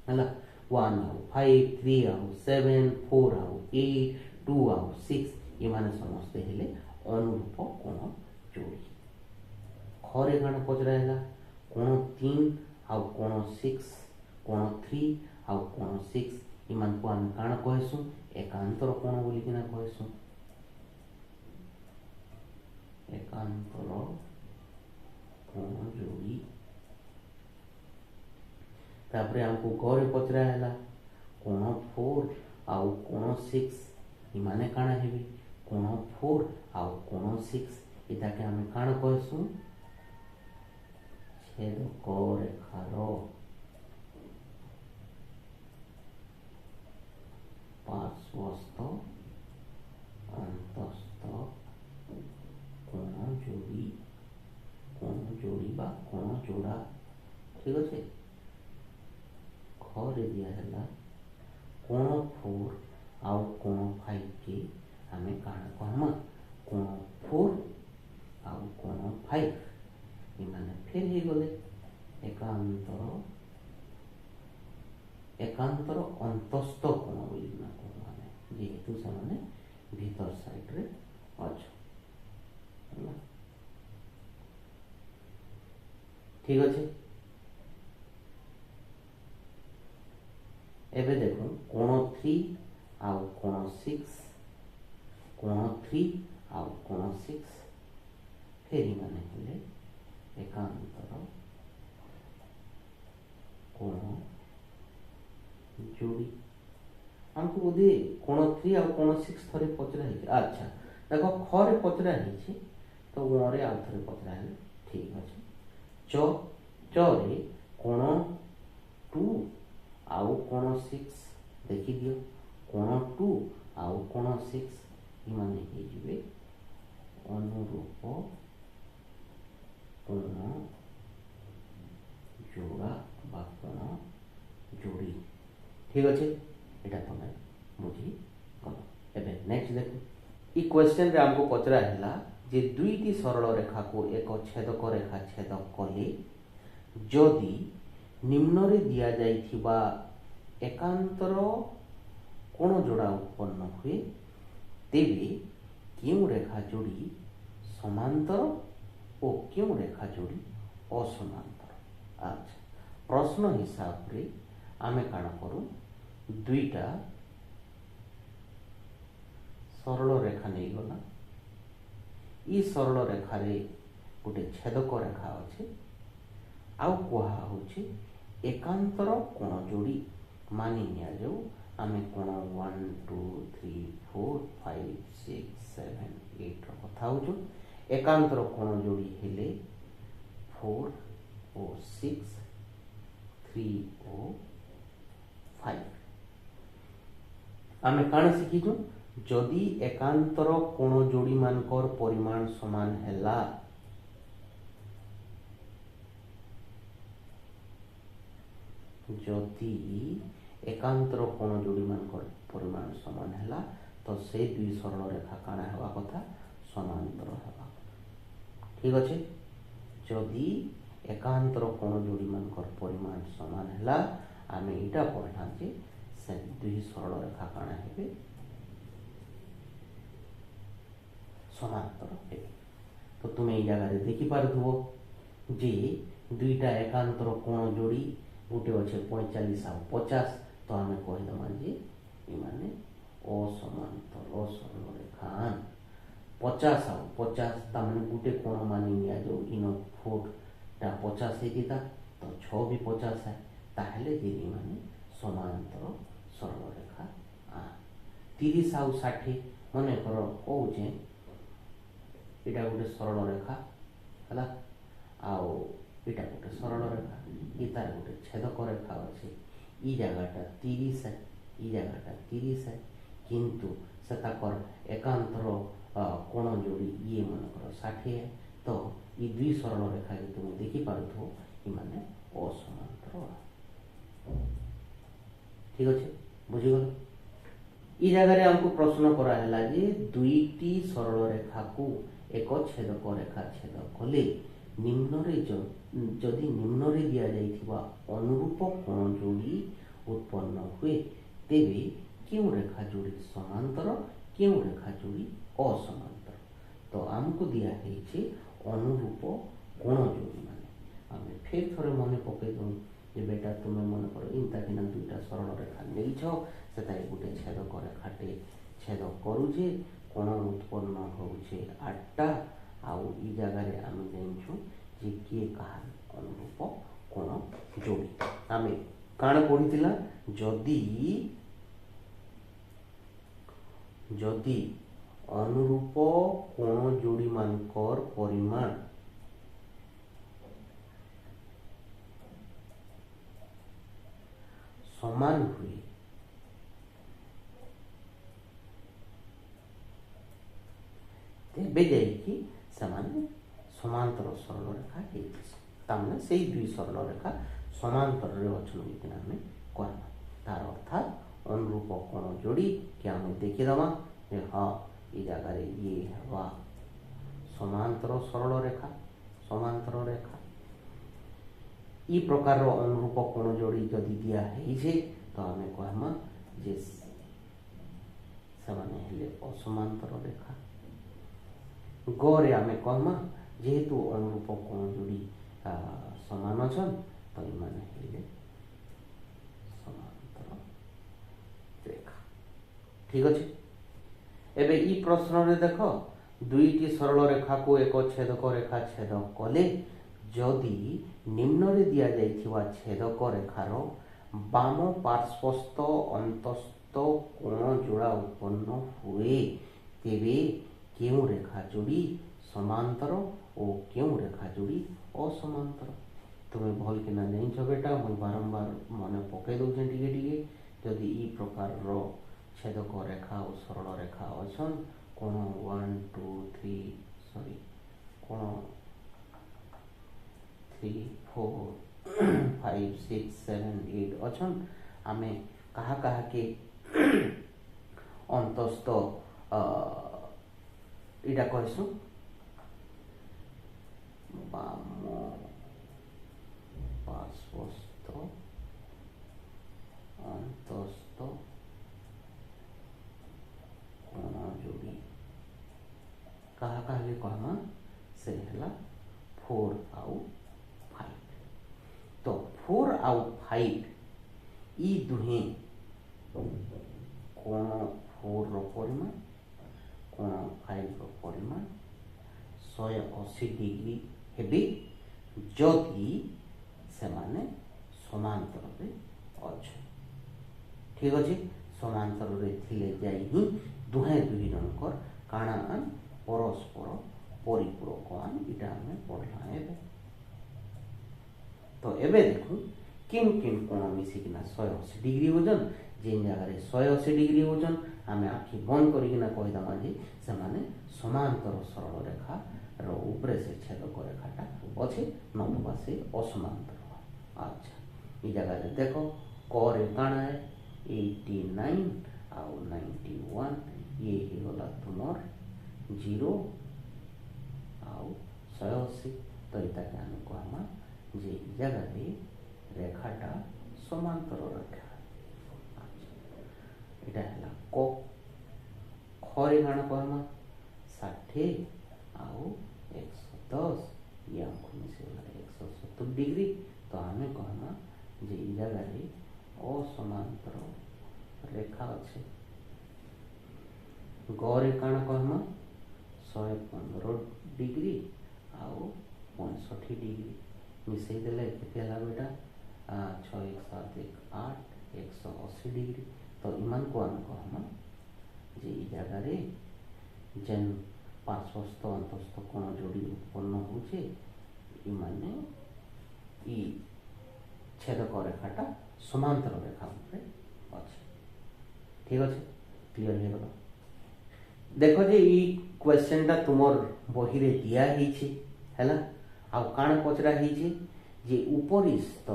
है 1 आउ 5 3 आउ 7 4 आउ 8 2 आउ 6 ये समस्ते हेले अनुरूप कोण जोड़ी। खरे काण पचरा है कोण 3 आउ कोण 6 कोण 3 आउ कोण 6 इमान को आम काण कहसु एकांतर कोण बोलिकिना कहसु एकांतर कोण जोड़ी। तापरे हमको गौरे पचरा है कोण 4 आउ कोण 6 इमाने काण हेबे कोण 4 आउ कोण 6 इताके आम काण कहसु छेदक रेखार पार्श्वस्थ अंतस्थ कोण जोड़ी बा कोण जोड़ा। ठीक अच्छे खरे दिया है कोण 4 आउ कोण 5 के आम काण कहमा कोण 4 आउ कोण 5 इमाने फेर ही गले एकांतर अंतस्थ कोण बोलिना कहमा जेहेतु से माने भीतर साइड रे अच्छा। ठीक अच्छे एबे देखो कोण 3 आउ कोण 6 कोण 3 आउ कोण 6 फेरी माने हेले एकांतर कोण जोड़ी हमको बोधे कोण 3 आउ कोण 6 थरे पचरा है। अच्छा देखो ख रे पचरा है तो व रे आउ थरे पचरा है ठीक अछि। च रे कोण 2 आउ कोण 6 देखि दियो कोण 2 आउ कोण 6 इ माने हे जिवे अनुरूप कोण जोड़ा बा कोण जोड़ी ठीक अच्छे एटा तुम बुझी गल। एबे नेक्स्ट देखो इ क्वेश्चन रे हमको पचरा हैला जे दुईटी सरल रेखा को एक छेदक रेखा छेद कले जदि निम्न रे दिया जाइथिबा एकांतर कोण जोड़ा उत्पन्न हुए तेबे क्यों रेखा जोड़ी समांतर और क्यों रेखा जोड़ी असमांतर। अच्छा प्रश्न हिसाब रे आमे काण करू दुईटा सरल रेखा नहीं गला इ सरल रेखा रे गोटे छेदक रेखा अच्छे आउ कहा होचे एकांतर कोण जोड़ी मानि निया जाऊ आमे कोण 1 2 3 4 5 6 7 8 रो कथा होचु एकांतर कोण जोड़ी हेले 4 और 6 3 और 5 आमे काण शिखिछु जदि एकांतर कोण जोड़ी मानकर परिमाण समान हैला जदि एकांतर कोण जोड़ी मानकर परिमाण समान हैला तो से दुई सरल रेखा काणा हेबा कथा समांतर हेबा ठीक अच्छे। जदि एकांतर कोण जोड़ी मानकर परिमाण समान हैला आमे इटा पढ़ना जे से दुई सरल रेखा काणा हेबे समांतर हेबे। तो तुमे ए जगह रे देखि पारथुबो जे दुईटा एकांतर कोण जोड़ी गोटे अच्छे 45 आउ 50 तो आमे कहि दमा जे इ माने असमांतर सरल रेखा 50 आउ 50 ता माने गोटे कोण मानि निया जो इनो फुट ता 50 हे दिता तो 6 भी 50 है ताहले जे इ माने समांतर सरल रेखा 30 आउ 60 मने करो कहूचे एटा गोटे सरल रेखा हला आउ एटा गोटे सरल रेखा इतार गोटे छेदक रेखा अच्छे इ जगहटा 30 है इ जगहटा 30 है किंतु से ताकर एकांतर कोण जोड़ी ये मनकर 60 है तो इ दुई सरल रेखा के तुम देखि पारथो इ माने असमांतर ठीक अच्छे बुझी गल। इ जगह रे हमको प्रश्न करा हैला जे दुईटी सरल रेखा को एक छेदक रेखा छेद कले निम्न रे जदि निम्न रे दिया जाइथिबा अनुरूप कोण जोड़ी उत्पन्न हुए तेबे क्यों रेखा जोड़ी समांतर क्यों रेखा जोड़ी असमांतर। तो हमको दिया है अनुरूप कोण जोड़ी माने आमे फिर थोड़े मन पकई दू जे बेटा तुम्हें मन कर इंता किना दुईटा सरल रेखा नहीं छो से गोटे छेदक रेखाटे छेद करुचे कोण उत्पन्न होउचे 8टा आउ इ जगह रे आमे जानछु जे किए कहार अनुरूप कोण जोड़ी आमे काण पढ़िथिला जदि अनुरूप कोण जोड़ी मानकर परिमाण समान हुए तेबे जाइकी समान समांतर सरल रेखा तामने से दुई सरल रेखा समांतर रे अछन बिना हमें करना तार अर्थात अनुरूप कोण जोड़ी कि हमें देखि दमा जे हां ई जगह रे ये हवा समांतर सरल रेखा समांतर रेखा ई प्रकार रो अनुरूप कोण जोड़ी जदि दिया है जे तो हमें कहमा जे समान हेले असमांतर रेखा गरे आमे कहमा जेहेतु अनुरूप कोण जोड़ी समान अछन तो इमाने हेले समांतर रेखा ठीक अछि। एबे ई प्रश्न रे देखो दुईटी सरल रेखा को एक छेदक रेखा छेद कले जदि निम्न रे दिया जाइथिबा छेदक रेखार बाम पार्श्वस्थ अंतस्थ कोण जोड़ा उत्पन्न हुए तेबे केउ रेखा जोड़ी समांतर और केउ रेखा जोड़ी असमांतर। तुम्हें भल कि ना जाइछ बेटा मुझे बारंबार मन पकई दौचे टिके जदि ई प्रकार छेदक रेखा और सरल रेखा अच्छन कोण 1 2 3 सॉरी कोण 3 4 5 6 7 8 अच्छन आमे कहा कहा के अंतस्थ इटा कहसु बाम पार्श्वस्थ अंतस्थ कोण जोड़ी कहा के कहमा से हला 4 आउ 5। तो 4 आउ 5 ई दुहे कोण 4 रो परिमाण कोण 5 रो परिमाण 180 डिग्री हेबे जदि से माने समांतर रे अछि। ठीक अछि समांतर रे थिले जाई ही दुहे दुही रंकर काना परस्पर परिपूरक आन इटा हमें पढ़ला एबे। तो एबे देखु किन किन कोण मिसिकिना 180 डिग्री होजन जेन जगह रे 180 डिग्री होजन आमे आखि बंद करिकिना कहि दमा जे से माने समांतर सरल रेखा रो ऊपर से छेदक रेखाटा अछि नतुबा से असमांतर। अच्छा ई जगह रे देखो क रे काना है 89 आउ 91 ये ही होला तुमर 0 आउ 180। तो इता के हम कहमा जे ई जगह रे रेखाटा समांतर रेखा। अच्छा इटा हला क ख रे काना कहमा 60 आउ 110 या को मिसे 170 डिग्री। तो हमें कहमा जे ई जगह रे असमांतर रेखा अच्छे। ग रे काना कहमा 115 डिग्री आउ 65 डिग्री मिसे देले केते हला बेटा 6 1 7 1 8 180 डिग्री। तो इमान को हम कहमा जे ई जगह रे जेन पार्श्वस्थ अंतस्थ कोण जोड़ी उत्पन्न होचे ई माने ई छेदक रेखाटा समांतर रेखा ऊपर अच्छे। ठीक अच्छे क्लियर हो गला। देखो जे ई क्वेश्चन टा तुमर बही रे दिया हिची हैला आ काण पचरा हिची जे उपरिस्थ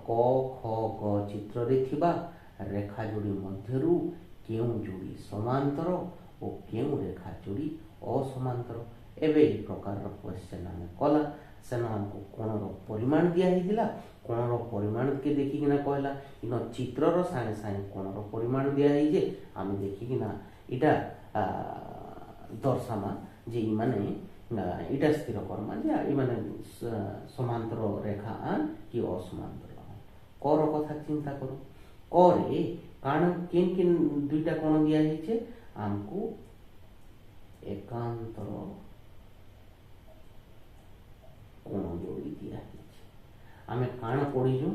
क ख ग चित्र रे थिबा रेखा जोड़ी मध्यरु केउ जोड़ी समांतर और केउ रेखा जोड़ी असमांतर। एबे ई प्रकार रो क्वेश्चन हमें कला सेना हमको कोण रो परिमाण दिया हिला कोण रो परिमाण के देखि किना कहला इन चित्र रो साने साने कोण रो परिमाण दिया हि जे आमे देखि किना इटा दर्शामा जे ई माने इटा स्थिर करमा जे ई माने समांतर रेखा कि असमांतर। क रो कथा चिंता करो क रे काण किन किन दुईटा कोण दिया हि जे हमको एकांतर कोण जोड़ी दिया है। आमे काण पढ़ीजु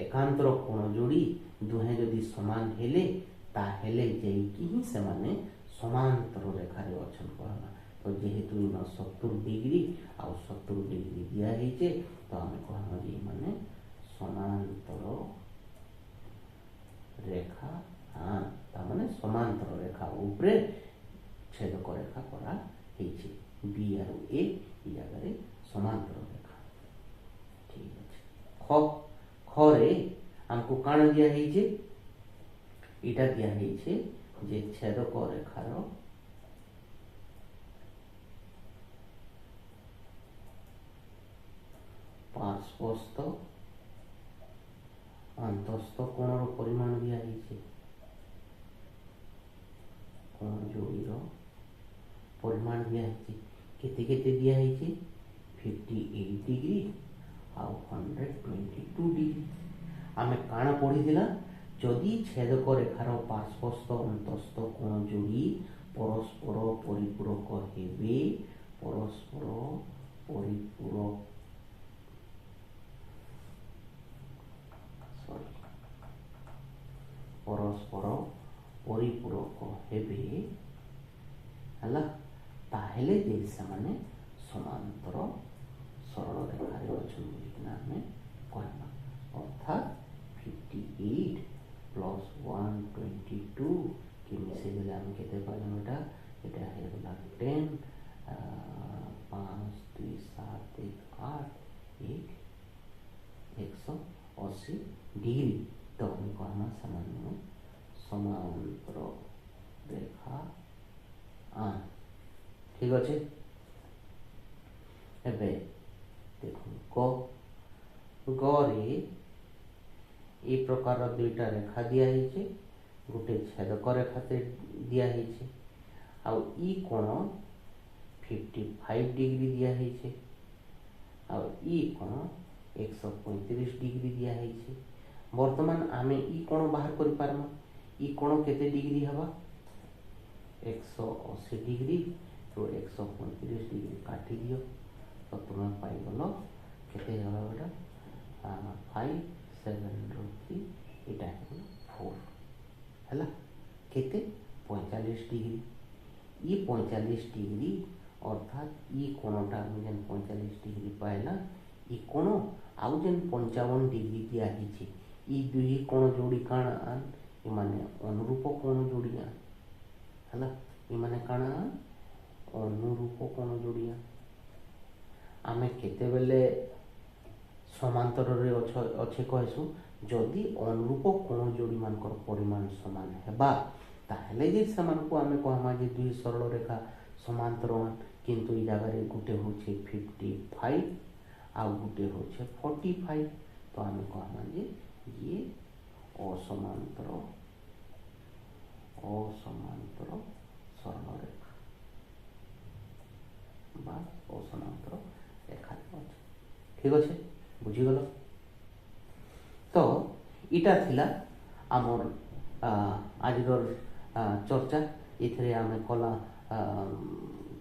एकांतर कोण जोड़ी दुहे जदि समान हेले ता हेले जेकी ही से माने समांतर रेखा रे अछन कहला। तो जेहेतु इन 70 डिग्री आउ 70 डिग्री दिया है जे तो आमे कहना जे माने समांतर रेखा ता माने समांतर रेखा ऊपरे छेदक रेखा करा हेछि बी आर ए ई जगह रे समांतर रेखा। ठीक है ख रे हमको काण दिया है जे इटा दिया है जे छेदक रेखार पार्श्वस्थ अंतस्थ कोण परिमाण दिया है कोण जोड़ी परिमाण दिया है केते केते दिया है 58 डिग्री आउ 122 डिग्री। आमे काण पढ़ी दिला যদি ছেদক রেখার পার্শ্বস্থ অন্তস্থ কোণ যোড়ি পরস্পর পরিপূরক হেবে পরস্পর পরিপূরক পরস্পর পরিপূরক হেবে ହେଲା ତାହେଲେ ଯେ ସେମାନେ ସମାନ୍ତର ସରଳ ରେଖାରେ ଅଛନ୍ତି ବୋଲିକିନା ଆମେ କହିବା। ଅର୍ଥାତ୍ 58 ପ୍ଲସ୍ 122 କି ମିଶେଇ ଦେଲେ ଆମେ କେତେ ପାଇଲୁ ଏଇଟା ହେଇଗଲା 10 5 2 7 1 8 1 180 डिग्री। तो हम कहना सामान्य समांतर रेखा ठीक अच्छे। एबे देखो गरे ए प्रकार दुईटा रेखा दिया है, गोटे छेदक रेखा दिया है आउ ई कोण 55 डिग्री दिया है आउ ई कोण 135 डिग्री दिया है। वर्तमान आमे ई कोण बाहर करि पारमा। ई कोण केते डिग्री हवा 180 डिग्री तो 135 डिग्री काटी दियो तो तुम्हें पाई गलो केते हवा बेटा 5 7 3 एटा 4 हैला केते 45 डिग्री। ये 45 डिग्री अर्थात ये कोणटा जेन 45 डिग्री पाइला ये कोण आउ जेन 55 डिग्री दिया हिची ई दुई कोण जोड़ी काना ये माने अनुरूप कोण जोड़िया हैला ये माने काना अनुरूप कोण जोड़िया। आमे केते बेले समांतर रे अच्छे कहसु जदि अनुरूप कोण जोड़ी मानकर परिमाण समान हेबा ताहले जे समान को आमे कहमा जे दुई सरल रेखा समांतरमान किंतु ई जगह रे गुटे होचे 55 आ गुटे होचे 45 तो आमे कहमा जे ये असमांतर सरल रेखा बा असमांतर रेखा ठीक अच्छे बुझीगल। तो इटा थिला आमर आजर चर्चा ये आम कला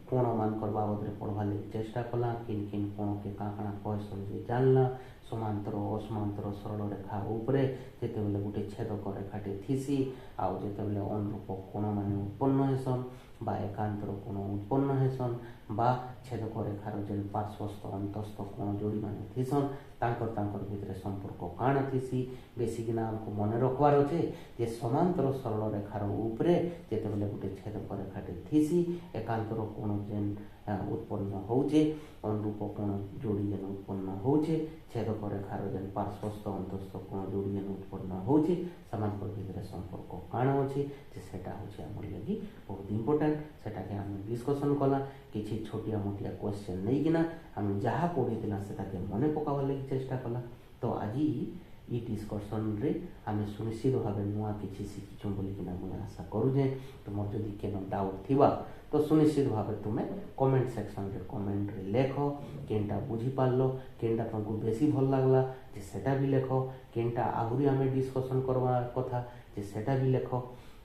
कोण मान बाबद पढ़वा लगे चेष्टा कला किन किन कोण के काଣା कहसन जे जानला समांतर असमांतर सरल रेखा उपरे जेते बेले गोटे छेदक रेखाटे थीसी आउ जेते बेले अनुरूप कोण माने उत्पन्न हेसन बा एकांतर कोण उत्पन्न हेसन बा छेदक रेखार जेन पार्श्वस्थ अंतस्थ कोण जोड़ी माने थीसन तांकर भितर संपर्क काଣା थीसी बेसिकिना हमको मन रखवार अच्छे जे समांतर सरल रेखार उपरे जेते बेले गोटे छेदक रेखाटे थीसी एकांतर कोण जेन उत्पन्न होचे अनुरूप कोण जोड़ी जेन उत्पन्न होचे छेदक रेखार जेन पार्श्वस्थ अंतस्थ कोण जोड़ी जेन उत्पन्न होचे समांतर भितर संपर्क काଣା अच्छे जे सेटा होचे हमर लगी बहुत इंपोर्टेंट सेटा के हम डिस्कशन कला किछि छोटिया मोटिया क्वेश्चन नहीं किना हम जहाँ पढ़ी सेटा के मन पकावा लगी चेष्टा कला। तो आज ये डिस्कसन रे आम सुनिश्चित भाव नुआ किसी शिखीचु बोलिकिना मुझे आशा करुचे तुम जदि केन डाउट थिबा तो सुनिश्चित भाव तुम्हें कमेंट सेक्शन रे कमेंट रे लेख केनटा बुझी पारलो केनटा तुमको बेसी भल लागला जे सेटा भी लेख केनटा आहुरी आम डिस्कसन करवा कथा जे सेटा भी लेख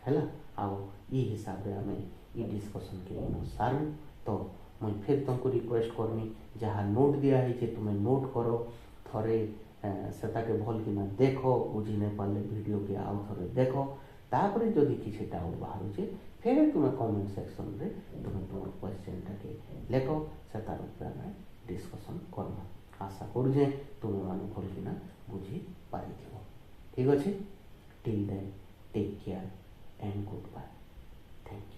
हैला आउ ई हिसाब रे आम ई डिस्कसन के सारू। तो मुझे फिर तुमको रिक्वेस्ट करमी जहाँ नोट दिया है तुम्हें नोट करो थरे सेटा के भल कि देख बुझी नहीं पारे वीडियो के आउ थे देख तापर जदि किसी डाउट बाहर फिर तुम्हें कमेंट सेक्शन रे तुम्हें तुम क्वेश्चन के लेख से तार डिस्कसन करवा आशा करुचे तुम मैंने भल कि बुझी पारि ठीक अच्छे till then take care and good bye thank you.